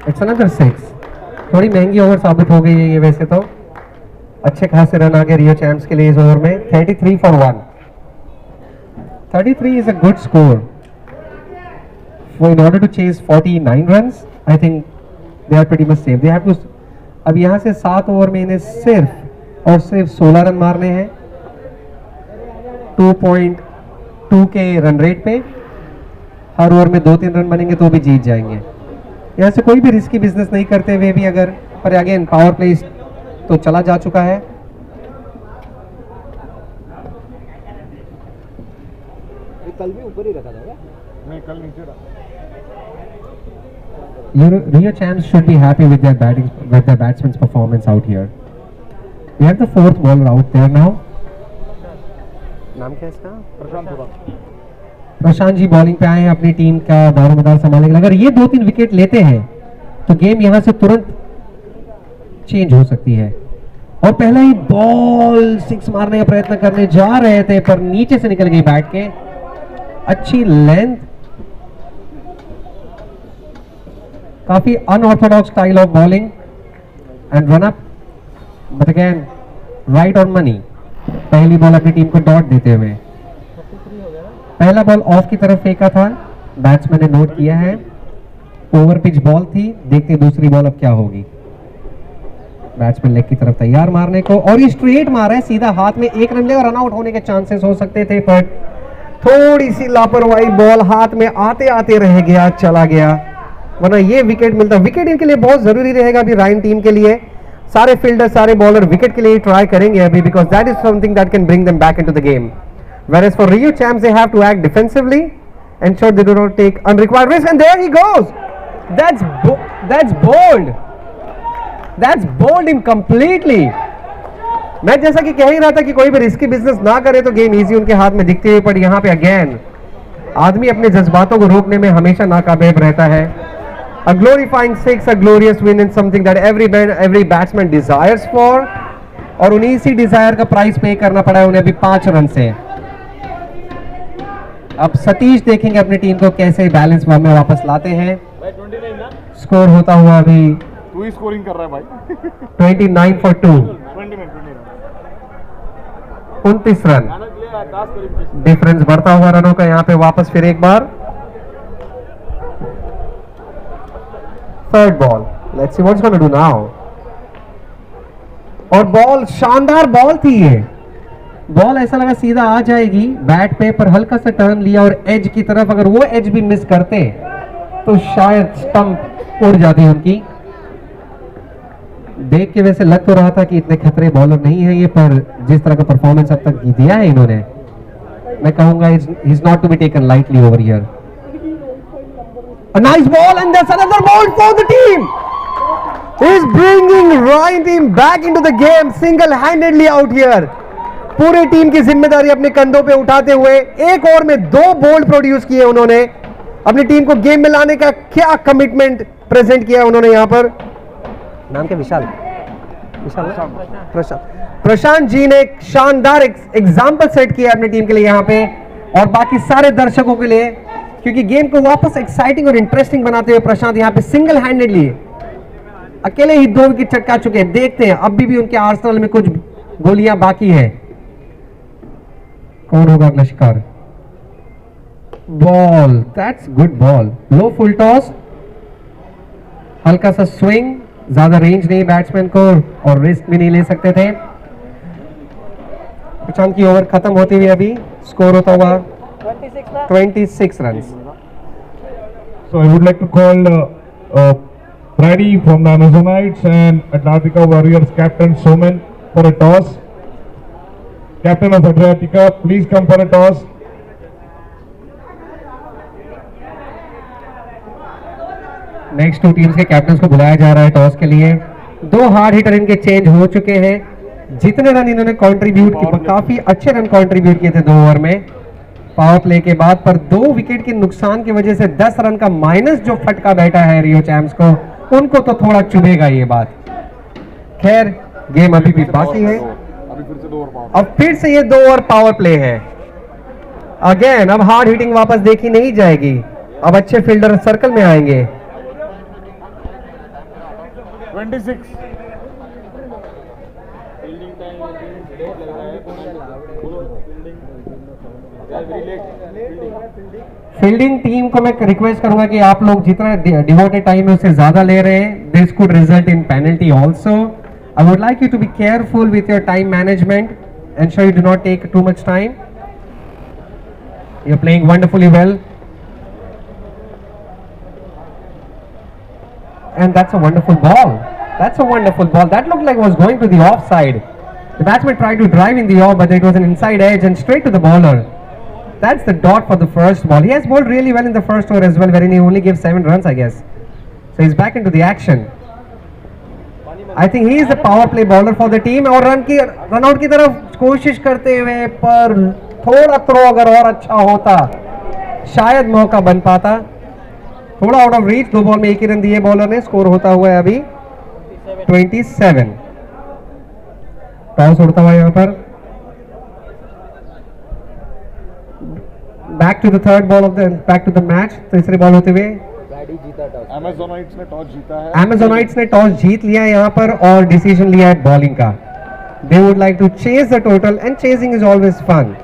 It's another 6। थोड़ी महंगी ओवर साबित हो गई है ये वैसे तो। अच्छे खासे रन आ गए रियो चैम्प्स के लिए इस ओवर में। 33 for 1। 33 is a good score. For in order to chase 49 runs, I think they are pretty much safe. They have to. अब यहाँ से 7 ओवर में इन्हें सिर्फ और सिर्फ 16 रन मारने हैं 2.2 के रन रेट पे। हर ओवर में 2-3 रन बनेंगे तो भी जीत जाएंगे। यहाँ से कोई भी रिस्की बिजनेस नहीं करते हुए भी अगर, पर अगेन पावर प्ले तो चला जा चुका है। कल भी ऊपर ही रखा था क्या? नहीं, कल नीचे रहा। Rio Champs should be happy with their batsmen's performance out here. We have the 4th bowler out there now. नाम क्या है इसका? प्रशांत होगा। प्रशांत जी बॉलिंग पे आए हैं, अपनी टीम का दारोमदार संभालने के लिए। अगर ये 2-3 विकेट लेते हैं तो गेम यहां से तुरंत चेंज हो सकती है। और पहला ही बॉल 6 मारने का प्रयत्न करने जा रहे थे पर नीचे से निकल गई बैट के। अच्छी लेंथ, काफी unorthodox style of bowling and run up, but again right on money. पहली बॉल अपनी टीम को डॉट देते हुए। पहला बॉल ऑफ की तरफ फेंका था, बैट्समैन ने नोट किया है। ओवर पिच बॉल थी, देखते दूसरी बॉल अब क्या होगी। बैट्समैन लेग की तरफ तैयार मारने को, और ये स्ट्रेट मारा है सीधा हाथ में। 1 रन ले और रन आउट होने के चांसेस हो सकते थे, पर थोड़ी सी लापरवाही, बॉल हाथ में आते आते रह गया, चला गया, वरना ये विकेट मिलता। विकेट इनके लिए बहुत जरूरी रहेगा अभी राइन टीम के लिए। सारे फील्डर, सारे बॉलर विकेट के लिए ट्राई करेंगे अभी, because that is something that can bring them back into the game. Whereas for Rio Champs, they have to act defensively, ensure they do not take unrequired risk, and there he goes. That's bold. That's bold him completely. मैं जैसा कि कह ही रहा था कि कोई भी risky business ना करे तो गेम इजी उनके हाथ में दिखती हुई, पर यहाँ पे अगेन आदमी अपने जज्बातों को रोकने में हमेशा नाकामयाब रहता है। A glorifying 6, a glorious win, and something that every batsman desires for, और उन्हीं इसी डिजायर का प्राइस पे करना पड़ा है उन्हें अभी 5 रन से। अब सतीश देखेंगे अपनी टीम को कैसे बैलेंस में वापस लाते हैं। स्कोर होता हुआ अभी तू ही स्कोरिंग कर रहा है भाई। 29 for 2, 29 रन डिफरेंस बढ़ता हुआ रनों का यहाँ पे वापस फिर एक बार। Third ball, let's see what's gonna do now. और बॉल शानदार बॉल थी ये। बॉल ऐसा लगा सीधा आ जाएगी बैट पे, पर हल्का सा टर्न लिया और एज की तरफ, अगर वो एज भी मिस करते तो शायद स्टंप उड़ जाती उनकी। देख के वैसे लग तो रहा था कि इतने खतरे बॉलर नहीं है ये, पर जिस तरह का परफॉर्मेंस अब तक दिया है इन्होंने, मैं कहूंगा he's not to be taken lightly over here. A nice ball and that's another ball for the team. He's bringing Ryan team back into the game single-handedly out here. पूरे टीम की जिम्मेदारी अपने कंधों पे उठाते हुए एक ओवर में 2 बोल्ड प्रोड्यूस किए उन्होंने। अपनी टीम को गेम में लाने का क्या कमिटमेंट प्रेजेंट किया उन्होंने यहाँ पर। नाम क्या? विशाल प्रशांत जी ने एक शानदार एग्जाम्पल सेट किया अपनी टीम के लिए यहाँ पे और बाकी सारे दर्शकों के लिए, क्योंकि गेम को वापस एक्साइटिंग और इंटरेस्टिंग बनाते हुए प्रशांत यहाँ पे सिंगल हैंडेडली अकेले ही 2 विकेट चटका चुके हैं। देखते हैं अभी भी उनके आर्सेनल में कुछ गोलियां बाकी है। कौन होगा अगला शिकार? Ball, that's good ball, low full toss, हल्का सा स्विंग, ज्यादा रेंज नहीं बैट्समैन को और रिस्क भी नहीं ले सकते थे। प्रशांत की ओवर खत्म होती हुई अभी स्कोर होता हुआ 26 run. So I would like to call Brady from the Amazonites and Atlantica Warriors captain Soman for a toss. Captain of Adriatica, please come for a toss. Next 2 teams के captains को बुलाया जा रहा है toss के लिए। 2 hard hitter इनके change हो चुके हैं। जितने रन इन्होंने कंट्रीब्यूट किए, काफी अच्छे रन कंट्रीब्यूट किए थे 2 ओवर में पावर प्ले के बाद, पर 2 विकेट के नुकसान की वजह से 10 रन का माइनस जो फटका बैठा है रियो चैम्प्स को, उनको तो थोड़ा चुभेगा ये बात। खैर गेम अभी भी बाकी है। अब फिर से ये 2 ओवर पावर प्ले है। अगेन अब हार्ड हिटिंग वापस देखी नहीं जाएगी, अब अच्छे फील्डर सर्कल में आएंगे। 26। फील्डिंग टीम को मैं रिक्वेस्ट करूंगा कि आप लोग जितना डिवोटेड टाइम है उससे ज्यादा ले रहे हैं। This could result in penalty also. I would like you to be careful with your time management, ensure you do not take too much time. You are playing wonderfully well and that's a wonderful ball. That's a wonderful ball. That looked like it was going to the offside. The batsman tried to drive in the off, but it was an inside edge and straight to the bowler. That's the dot for the first ball. He has bowled really well in the first over as well, wherein he only gave 7 runs, I guess. So he's back into the action. I think he is the power play bowler for the team. और run out की तरफ कोशिश करते हुए, पर थोड़ा throw अगर और अच्छा होता शायद मौका बन पाता। थोड़ा आउट ऑफ रीच, 2 बॉल में 1 ही रन दिए बॉलर ने। स्कोर होता हुआ है अभी 27। टॉस उड़ता हुआ यहाँ पर। Back to the third ball of the back to the match. तीसरे बॉल होते हुए अमेज़ोनाइट्स ने टॉस जीता है। अमेज़ोनाइट्स ने टॉस जीत लिया है यहाँ पर और डिसीजन लिया है बॉलिंग का। They would like to chase the total and chasing is always fun.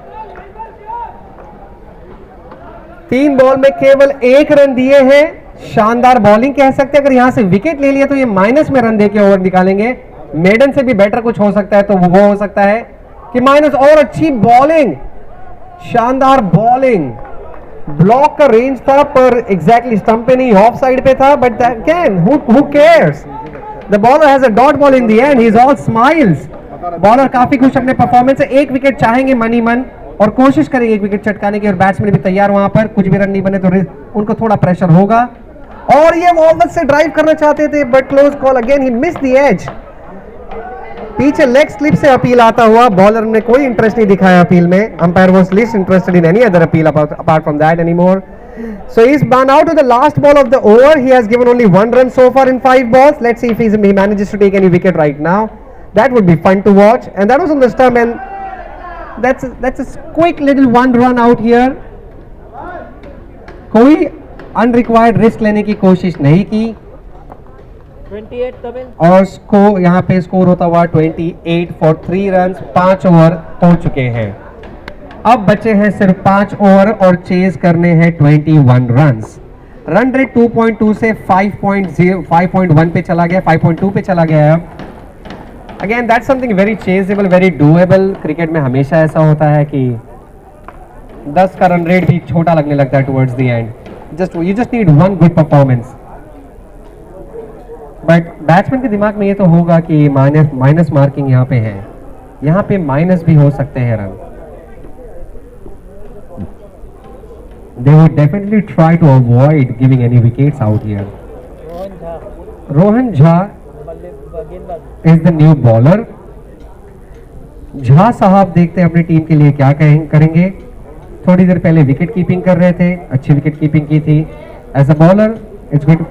3 ball में केवल 1 रन दिए हैं। शानदार बॉलिंग कह सकते हैं। अगर यहां से विकेट ले लिया तो ये माइनस में रन देके ओवर निकालेंगे। मेडन से भी बेटर कुछ हो सकता है, तो वो हो सकता है कि माइनस। और अच्छी बॉलिंग, शानदार बॉलिंग। ब्लॉक का रेंज था पर एग्जैक्टली स्टंप पे नहीं, ऑफ साइड पे था, but again who cares. The bowler has a dot ball in the and, he is all smiles. Bowler काफी खुश अपने परफॉर्मेंस से। 1 विकेट चाहेंगे मनी मन और कोशिश करेंगे 1 विकेट चटकाने की, और बैट्समैन भी तैयार वहां पर। कुछ भी रन नहीं बने तो उनको थोड़ा प्रेशर होगा। और ये वापस से ड्राइव करना चाहते थे, but close call again, he miss the edge. पीछे लेग स्लिप से अपील आता हुआ। बॉलर ने कोई इंटरेस्ट नहीं दिखाया अपील में। Umpire was least interested in any other appeal apart from that anymore. So he's gone out to the last ball of the over. He has given only 1 run so far in 5 balls. Let's see if he manages to take any wicket right now. That would be fun to watch. And that was on the stump, and that's a quick little 1 run out here. कोई unrequired risk लेने की कोशिश नहीं की। 28 तमिल। और score यहाँ पे score होता हुआ 28 फॉर 3 रन। 5 ओवर हो चुके हैं। अब बचे हैं सिर्फ 5 ओवर और चेज करने हैं 21 रन्स। रन रेट 2.2 से 5.1 पे चला गया, 5.2 पे चला गया है अब। Again that's something very chasable, very doable. Cricket में हमेशा ऐसा होता है कि 10 का रन रेट भी छोटा लगने लगता है towards the end. You just need 1 good performance. But batsman के दिमाग में ये तो होगा कि माइनस मार्किंग यहाँ पे है, यहाँ पे माइनस भी हो सकते हैं run. They would definitely try to avoid giving any wickets out here. Rohan Jha is the new bowler. Jha साहब देखते हैं अपनी टीम के लिए क्या करेंगे. थोड़ी देर पहले विकेट कीपिंग कर रहे थे, अच्छी विकेट कीपिंग की थी. As a bowler it's good.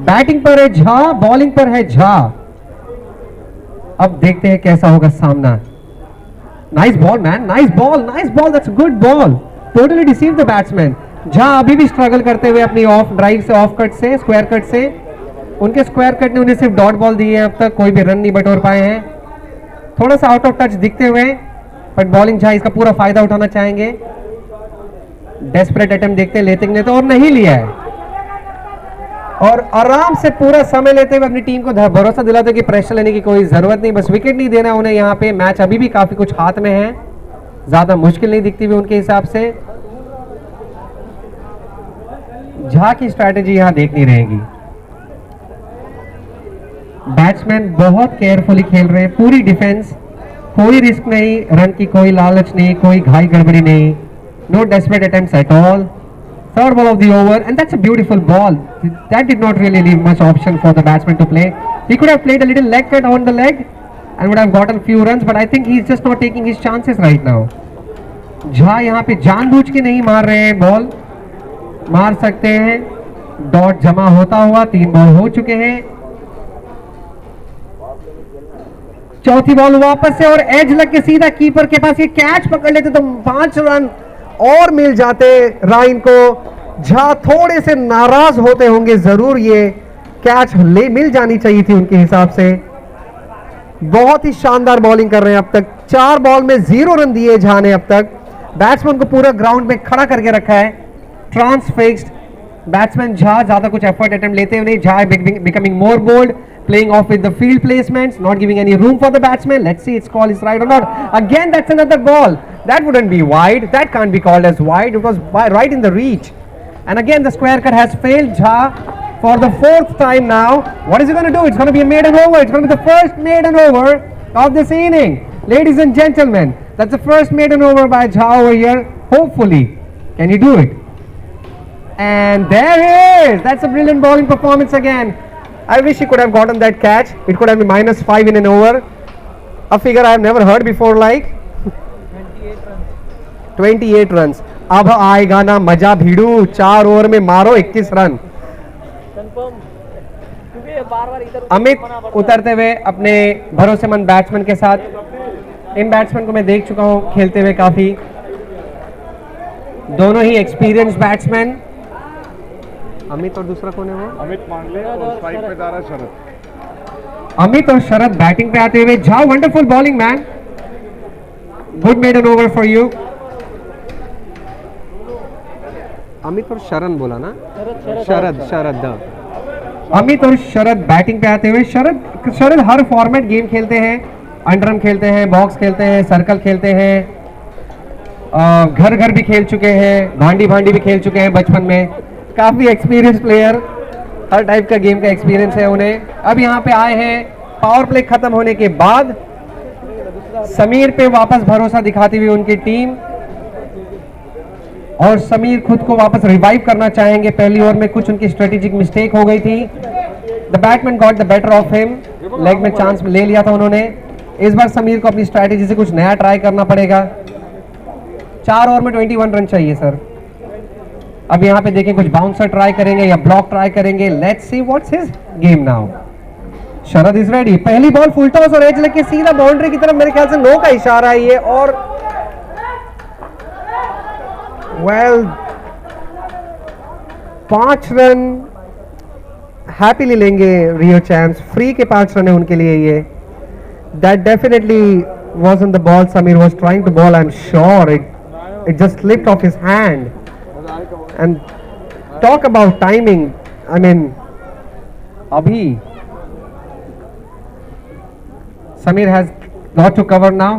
Batting पर है झा, बॉलिंग पर है झा. अब देखते हैं कैसा होगा सामना. Nice ball man, nice ball, that's good ball. Totally deceive the batsman. Jha अभी भी स्ट्रगल करते हुए अपनी ऑफ ड्राइव से, ऑफ कट से, स्क्वायर कट से. उनके स्क्वायर कट ने उन्हें सिर्फ डॉट बॉल दी है, अब तक कोई भी रन नहीं बटोर पाए हैं. थोड़ा सा आउट ऑफ टच दिखते हुए, बट बॉलिंग झा इसका पूरा फायदा उठाना चाहेंगे. डेस्परेट अटेम्प्ट देखते लेते ने तो और नहीं लिया है, और आराम से पूरा समय लेते हुए अपनी टीम को भरोसा दिलाते कि प्रेशर लेने की कोई जरूरत नहीं, बस विकेट नहीं देना उन्हें. यहाँ पे मैच अभी भी काफी कुछ हाथ में है, ज्यादा मुश्किल नहीं दिखती हुई उनके हिसाब से. झा की स्ट्रैटेजी यहाँ देखनी रहेगी. बैट्समैन बहुत केयरफुली खेल रहे हैं, पूरी डिफेंस, कोई रिस्क नहीं, रन की कोई लालच नहीं, कोई घाई गड़बड़ी नहीं. No desperate attempts at all. Third ball of the over, and that's a beautiful ball. That did not really leave much option for the batsman to play. He could have played a little leg cut on the leg and would have gotten few runs, but I think he's just not taking his chances right now. Jha यहाँ पे जानबूझ के नहीं मार रहे हैं ball, मार सकते हैं. डॉट जमा होता हुआ 3 बॉल हो चुके हैं. चौथी बॉल वापस से, और एज लग के सीधा कीपर के पास. ये कैच पकड़ लेते तो 5 रन और मिल जाते राइन को. झा थोड़े से नाराज होते होंगे जरूर, ये कैच मिल जानी चाहिए थी उनके हिसाब से. बहुत ही शानदार बॉलिंग कर रहे हैं अब तक. 4 बॉल में 0 रन दिए झा ने अब तक. बैट्समैन को पूरा ग्राउंड में खड़ा करके रखा है, ट्रांसफिक्स्ड. बैट्समैन झा ज्यादा कुछ एफर्ट अटेम्प्ट लेते हुए नहीं. Jha becoming more bold, playing off with the field placements, not giving any room for the batsman. Let's see its call is right or not. Again, that's another ball. That wouldn't be wide. That can't be called as wide. It was right in the reach. And again, the square cut has failed Jha for the 4th time now. What is he going to do? It's going to be a maiden over. It's going to be the first maiden over of this inning. Ladies and gentlemen, that's the first maiden over by Jha over here. Hopefully, can he do it? And there he is. That's a brilliant bowling performance again. I wish he could have gotten that catch. It could have been -5 in an over. A figure I have never heard before, like 28 runs. अब आएगा ना मजा भिड़ू. 4 over में मारो 21 run. Amit उतरते हुए अपने भरोसेमंद बैट्समैन के साथ. इन बैट्समैन को मैं देख चुका हूं खेलते हुए काफी. दोनों ही एक्सपीरियंस बैट्समैन. अमित और दूसरा कौन है वो? अमित मांडले, और स्ट्राइक पे जा रहा है शरद. अमित और शरद बैटिंग पे आते हुए. Jha wonderful bowling man, good maiden over for you. Amit और शरण बोला ना? शरद. अमित और शरद बैटिंग पे आते हुए. शरद हर फॉर्मेट गेम खेलते हैं. अंडरम खेलते हैं, बॉक्स खेलते हैं, सर्कल खेलते हैं, घर भी खेल चुके हैं, भांडी भी खेल चुके हैं बचपन में. काफी एक्सपीरियंस प्लेयर, हर टाइप का गेम का एक्सपीरियंस है उन्हें. अब यहाँ पे आए हैं पावर प्ले खत्म होने के बाद. समीर पे वापस भरोसा दिखाती हुई उनकी टीम, और समीर खुद को वापस रिवाइव करना चाहेंगे. पहली ओवर में कुछ उनकी स्ट्रेटेजिक मिस्टेक हो गई थी. The Batman got the better of him. Leg में चांस ले लिया था उन्होंने. इस बार समीर को अपनी स्ट्रेटेजी से कुछ नया ट्राई करना पड़ेगा. 4 ओवर में 21 रन चाहिए सर. अब यहाँ पे देखें कुछ बाउंसर ट्राई करेंगे या ब्लॉक ट्राई करेंगे. Let's see what's his game now. Sharad is ready. पहली बॉल फुल टॉस और एज लग के सीधा बाउंड्री की तरफ. मेरे ख्याल से नो का इशारा है ये. और वेल 5 रन हैप्पीली लेंगे रियो चैम्प्स. फ्री के 5 रन है उनके लिए ये. That definitely wasn't the ball Samir was trying to bowl. I'm sure it just slipped off his hand. And talk about timing. I mean, abhi Samir has got to cover now.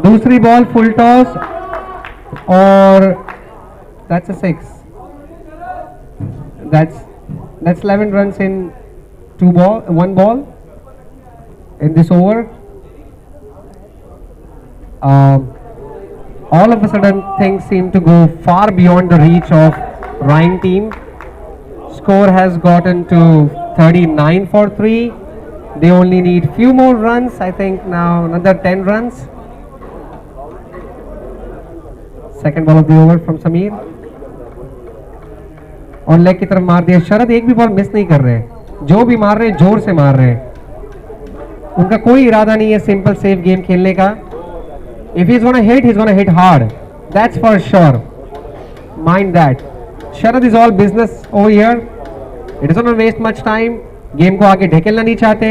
दूसरी ball full toss और That's a 6. That's 11 runs in one ball in this over. All of a sudden things seem to go far beyond the reach of Ryan team. Score has gotten to 39 for 3. They only need few more runs. I think now another 10 runs. Second ball of the over from Sameer. और leg की तरफ मार दिया। शरद एक भी ball miss नहीं कर रहे हैं, जो भी मार रहे हैं जोर से मार रहे हैं। उनका कोई इरादा नहीं है सिंपल सेफ गेम खेलने का। If he's gonna hit, he's gonna hit hard. That's for sure. Mind that. Sharad is all business over here. It doesn't want to waste much time. Game को आगे ढकेलना नहीं चाहते।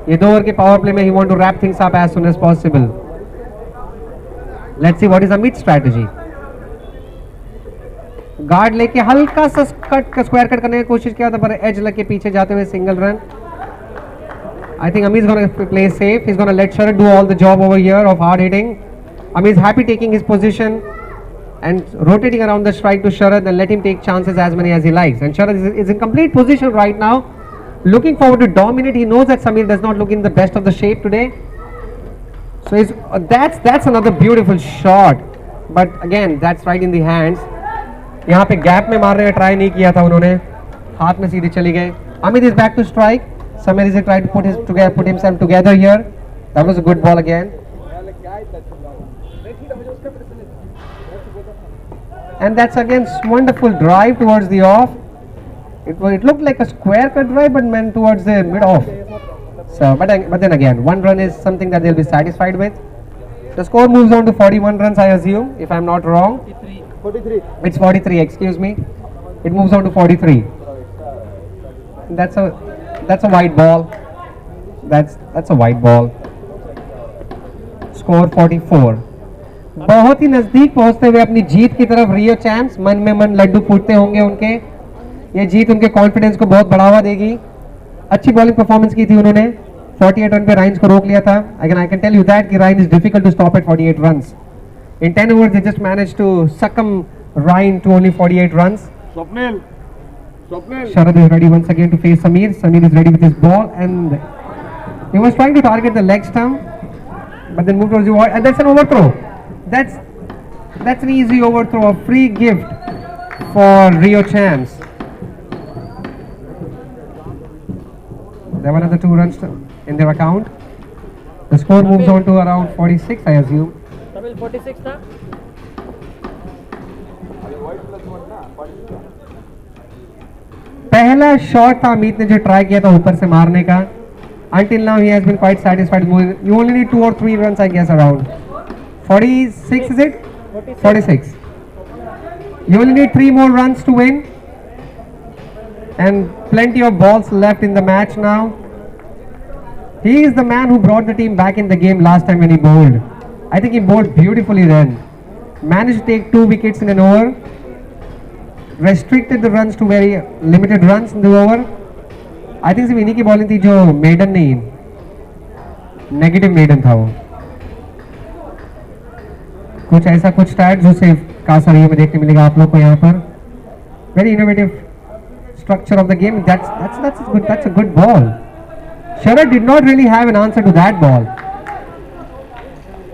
ये 2 ओवर के power play में he want to wrap things up as soon as possible. Let's see what is Amit's strategy. Guard लेके हल्का सा स्क्वायर कट करने की कोशिश किया था, पर एज लग के पीछे जाते हुए single run. I think Amit is going to play safe. He's going to let Sharad do all the job over here of hard hitting. Amit is happy taking his position and rotating around the strike to Sharad and let him take chances as many as he likes. And Sharad is in complete position right now, looking forward to dominate. He knows that Sameer does not look in the best of the shape today. So that's another beautiful shot. But again, that's right in the hands. यहाँ पे gap में मारने का try नहीं किया था उन्होंने, हाथ में सीधे चली गए। Amit is back to strike. Sameer is trying to put himself together here. That was a good ball again. And that's again wonderful drive towards the off. It looked like a square cut drive, but meant towards the mid off. So, but then again, 1 run is something that they'll be satisfied with. The score moves on to 41 runs, I assume, if I'm not wrong. 43. It's 43. Excuse me. It moves on to 43. That's a white ball. That's a white ball. Score 44. बहुत ही नजदीक पहुंचते हुए अपनी जीत की तरफ रियो champs, मन में मन लड्डू फूटते होंगे उनके। ये जीत उनके कॉन्फिडेंस को बहुत बढ़ावा देगी। अच्छी बॉलिंग परफॉर्मेंस की थी उन्होंने। 48 रन पे राइन्स को रोक लिया था। Again, I can tell you that Ryan is difficult to stop at 48 runs. In 10 overs, they just managed to succumb Ryan to only 48 runs. Swapnil. Sharad is ready once again to face Sameer. Sameer is ready with his ball, and he was trying to target the leg stump, but then moved towards the wall, and that's an overthrow. That's an easy overthrow, a free gift for Rio Champs. There were another 2 runs in their account. The score moves on to around 46, I assume. 46 था। पहला shot था अमित ने जो try किया था ऊपर से मारने का। Until now he has been quite satisfied. You only need 2 or 3 runs, I guess, around 46, is it? 46. You only need 3 more runs to win, and plenty of balls left in the match now. He is the man who brought the team back in the game last time when he bowled. I think he bowled beautifully then. Managed to take 2 wickets in an over. Restricted the runs to very limited runs in the over. I think सिर्फ इन्हीं की bowling थी जो maiden नहीं, negative maiden था वो। कुछ ऐसा कुछ स्टैट जो सिर्फ कासर में देखने मिलेगा आप लोग को यहाँ पर। Very innovative structure of the game. That's a good ball. Sharad did not really have an answer to that ball.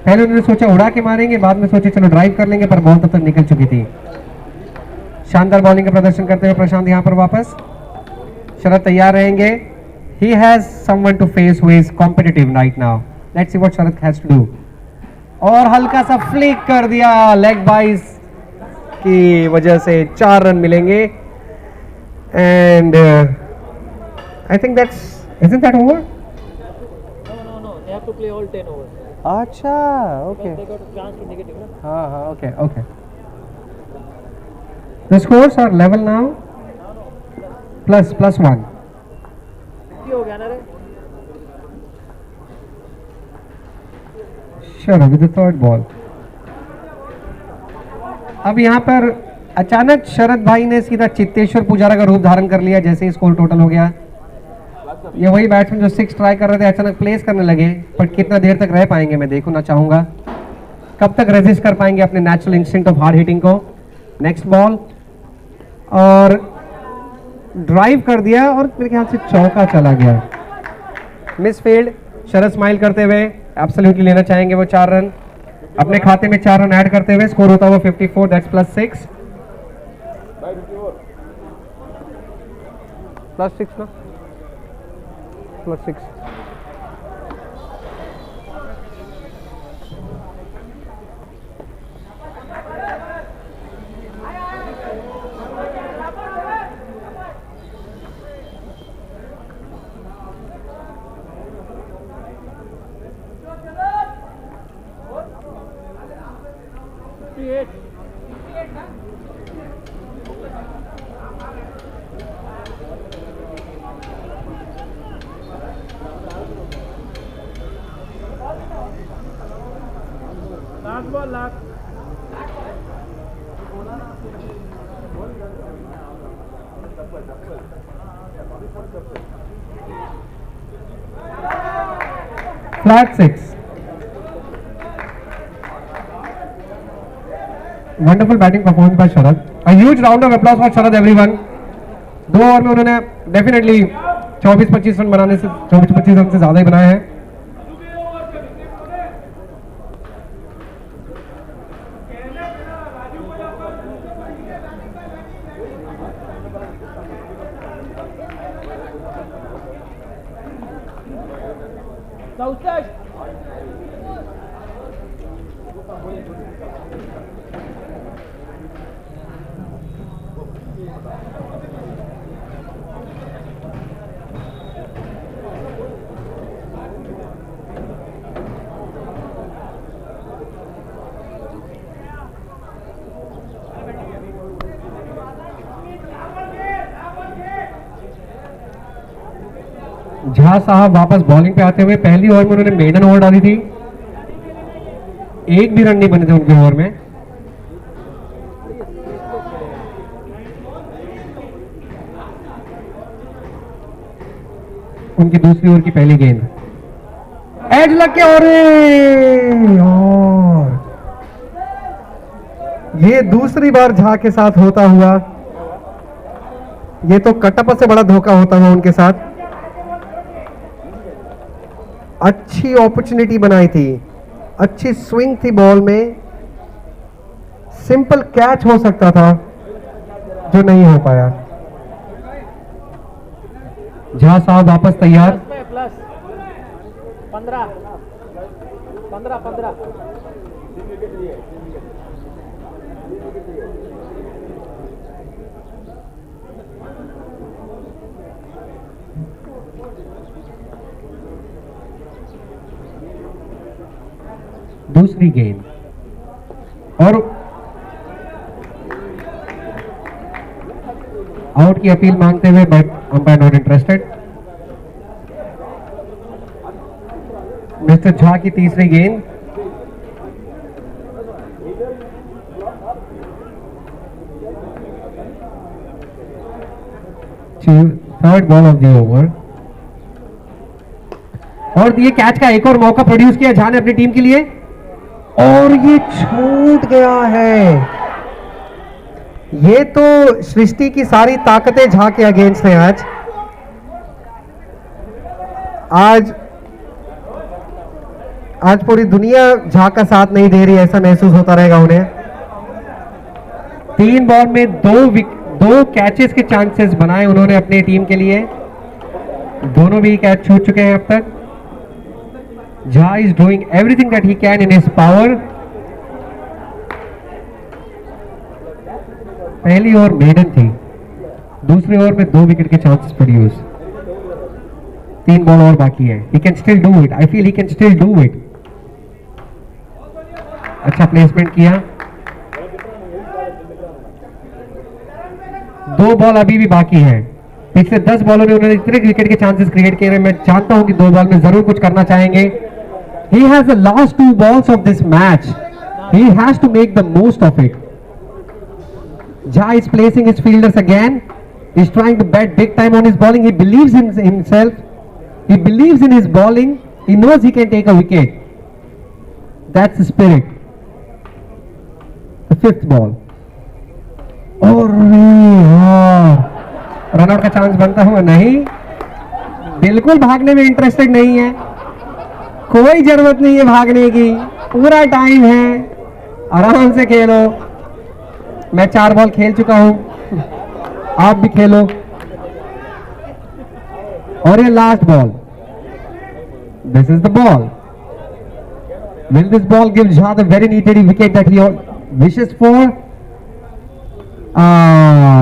पहले उन्होंने सोचा उड़ा के मारेंगे, बाद में सोचे चलो ड्राइव कर लेंगे, पर बॉल तब तक निकल चुकी थी। शानदार बॉलिंग का प्रदर्शन करते हुए प्रशांत यहाँ पर वापस। शरद तैयार रहेंगे। He has someone to face who is competitive right now. Let's see what Sharad has to do. और हल्का सा फ्लिक कर दिया, लेग बाइस की वजह से 4 रन मिलेंगे। And I think isn't that over? No. They have to play all 10 overs. अच्छा, okay. They got a chance to negative ना। हाँ, okay. The scores are level now. +1. क्या हो गया ना रे? Sure, with the 3rd ball. अब यहाँ पर अचानक शरद भाई ने सीधा चित्तेश्वर पुजारा का रूप धारण कर लिया जैसे ही स्कोर टोटल हो गया। ये वही बैट्समैन जो 6 ट्राई कर रहे थे अचानक प्लेस करने लगे, पर कितना देर तक रह पाएंगे मैं देखना चाहूंगा। कब तक रेजिस्ट कर पाएंगे अपने natural instinct of hard hitting को। नेक्स्ट बॉल और ड्राइव कर दिया और मेरे ख्याल से चौका चला गया। Miss field. शरद स्माइल करते हुए एब्सोल्युटली लेना चाहेंगे वो 4 रन, अपने खाते में 4 रन ऐड करते हुए स्कोर होता हुआ 54, दैट्स +6 +6 ना +6। Last ball last. Flat 6। Wonderful batting performance by Sharad. A huge round of applause for Sharad everyone. 2 over में उन्होंने डेफिनेटली 24-25 रन बनाने से 24-25 रन से ज्यादा ही बनाए हैं। झा साहब वापस बॉलिंग पे आते हुए पहली ओवर में उन्होंने मेडन ओवर डाली थी, एक भी रन नहीं बने थे उनके ओवर में। उनकी दूसरी ओवर की पहली गेंद एज लग के और ये दूसरी बार झा के साथ होता हुआ, ये तो कटप्पा से बड़ा धोखा होता हुआ उनके साथ। अच्छी अपॉर्चुनिटी बनाई थी, अच्छी स्विंग थी बॉल में, सिंपल कैच हो सकता था जो नहीं हो पाया। झा साहब वापस तैयार। प्लस 15 दूसरी गेंद और आउट की अपील मांगते हुए but umpire not interested. Mister Jha की तीसरी गेंद third ball of the over और ये कैच का एक और मौका प्रोड्यूस किया झा ने अपनी टीम के लिए और ये छूट गया है। ये तो सृष्टि की सारी ताकतें झा के अगेंस्ट हैं आज पूरी दुनिया झा का साथ नहीं दे रही, ऐसा महसूस होता रहेगा उन्हें। 3 बॉल में 2 कैचेस के चांसेस बनाए उन्होंने अपनी टीम के लिए, दोनों भी कैच छूट चुके हैं अब तक। Jha is doing everything that he can in his power। पहली ओवर मेडन थी, दूसरी ओवर में 2 विकेट के चांसेस प्रोड्यूस। 3 बॉल और बाकी है। He can still do it. I feel he can still do it। अच्छा प्लेसमेंट किया। 2 बॉल अभी भी बाकी है। पिछले 10 बॉलों में उन्होंने इतने विकेट के चांसेस क्रिएट किए। मैं जानता हूं कि 2 बॉल में जरूर कुछ करना चाहेंगे। He has the last 2 balls of this match. He has to make the most of it. Jha is placing his fielders again. He's trying to bet big time on his bowling. He believes in himself. He believes in his bowling. He knows he can take a wicket. That's the spirit. The 5th ball. और runout का chance बनता हुआ नहीं, बिल्कुल भागने में interested नहीं है, कोई जरूरत नहीं है भागने की, पूरा टाइम है, आराम से खेलो। मैं 4 बॉल खेल चुका हूं, आप भी खेलो। और ये last ball, this is the ball. Will this ball give Jha the very needed wicket that he wishes for?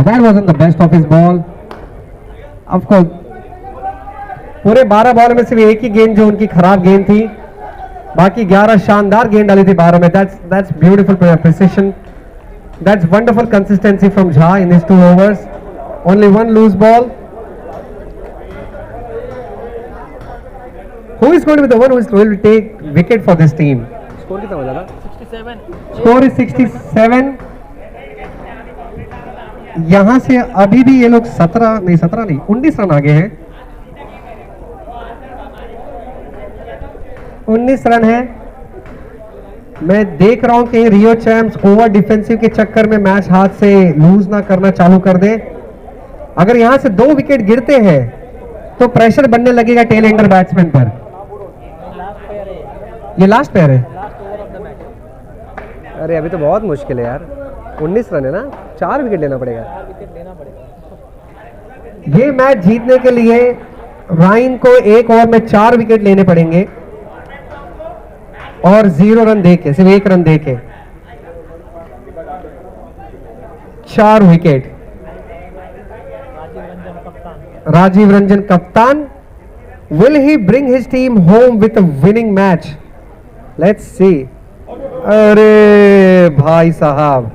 That wasn't the best of his ball. Of course, पूरे 12 बॉल में सिर्फ एक ही गेंद जो उनकी खराब गेंद थी, बाकी 11 शानदार गेंद डाली थी 12 में। That's beautiful precision. That's wonderful consistency from Jha in his 2 overs. Only 1 loose ball. Who is going to be the one who will take wicket for this team? Score कितना हो जाएगा? 67. Score is 67. यहां से अभी भी ये लोग 17 नहीं 19 रन आगे हैं। 19 रन है। मैं देख रहा हूं कि रियो चैम्प्स ओवर डिफेंसिव के चक्कर में मैच हाथ से लूज ना करना चालू कर दे। अगर यहां से 2 विकेट गिरते हैं तो प्रेशर बनने लगेगा टेल एंडर बैट्समैन पर। ये लास्ट पेयर है। अरे अभी तो बहुत मुश्किल है यार, 19 रन है ना, 4 विकेट लेना पड़ेगा। ये मैच जीतने के लिए राइन को 1 ओवर में 4 विकेट लेने पड़ेंगे और 0 रन देके, सिर्फ 1 रन देके 4 विकेट। राजीव रंजन कप्तान, will he bring his team home with a winning match? Let's see. अरे भाई साहब,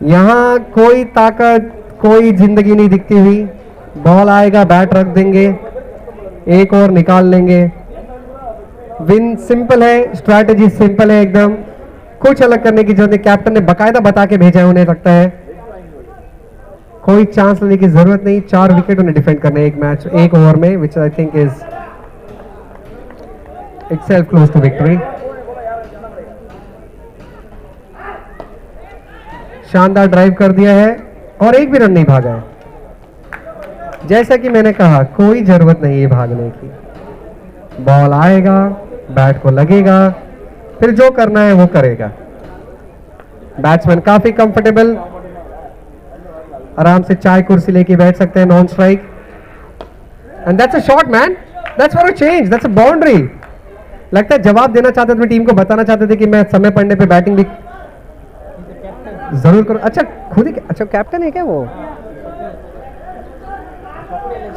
यहां कोई ताकत, कोई जिंदगी नहीं दिखती हुई। बॉल आएगा, बैट रख देंगे, 1 और निकाल लेंगे। विन सिंपल है, स्ट्रैटेजी सिंपल है एकदम, कुछ अलग करने की जरूरत नहीं। कैप्टन ने बकायदा बता के भेजा है उन्हें, लगता है कोई चांस लेने की जरूरत नहीं। 4 विकेट उन्हें डिफेंड करने एक मैच 1 ओवर में, which I think is itself close to victory. शानदार ड्राइव कर दिया है और एक भी रन नहीं भागा है। जैसा कि मैंने कहा, कोई जरूरत नहीं है भागने की। बॉल आएगा, बैट को लगेगा, फिर जो करना है वो करेगा। बैट्समैन काफी कंफर्टेबल, आराम से चाय कुर्सी लेके बैठ सकते हैं non strike. And that's a shot man, that's for a change, that's a boundary. लगता है जवाब देना चाहते थे, टीम को बताना चाहते थे कि मैं समय पड़ने पे बैटिंग भी जरूर करूं। अच्छा खुद ही, अच्छा कैप्टन है क्या वो?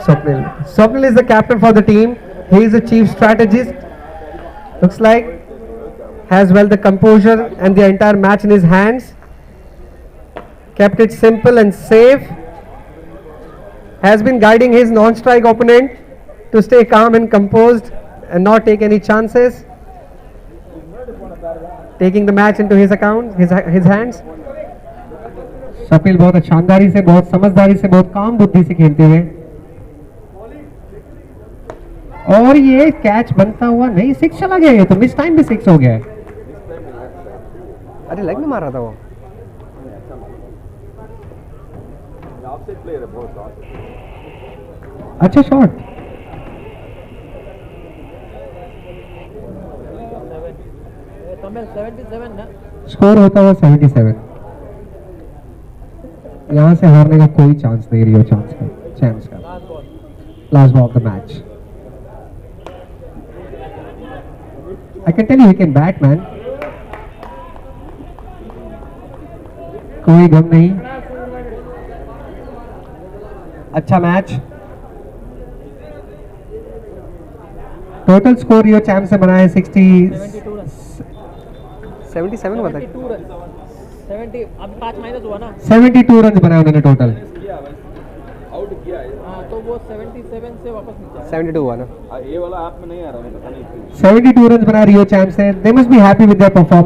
Swapnil is the captain for the team. He is the chief strategist, looks like has well the composer and the entire match in his hands, kept it simple and safe, has been guiding his non-strike opponent to stay calm and composed and not take any chances, taking the match into his account, his hands. Swapnil बहुत शानदारी से, बहुत समझदारी से, बहुत काम बुद्धि से खेलते हुए, और ये कैच बनता हुआ नहीं, 6 चला गया। ये तो मिस टाइम भी 6 हो गया है। अरे लेग में मार रहा था वो। अच्छा शॉट। स्कोर होता हुआ 77। यहां से हारने का कोई चांस नहीं रियो चैम्प्स का। Last ball of the match. I can tell you can bat man, कोई गम नहीं। अच्छा match. Total score Rio champs से बना है 77 बता। 70, अब 5 माइनस हुआ ना, 72 रन बनाए उन्होंने टोटल। हाँ तो वो 77 से वापस नीचे 72 हुआ ना। ये वाला आप में नहीं आ रहा है, पता नहीं। 72 रन बनाए रियो चैम्प्स से। They must be happy with their performance.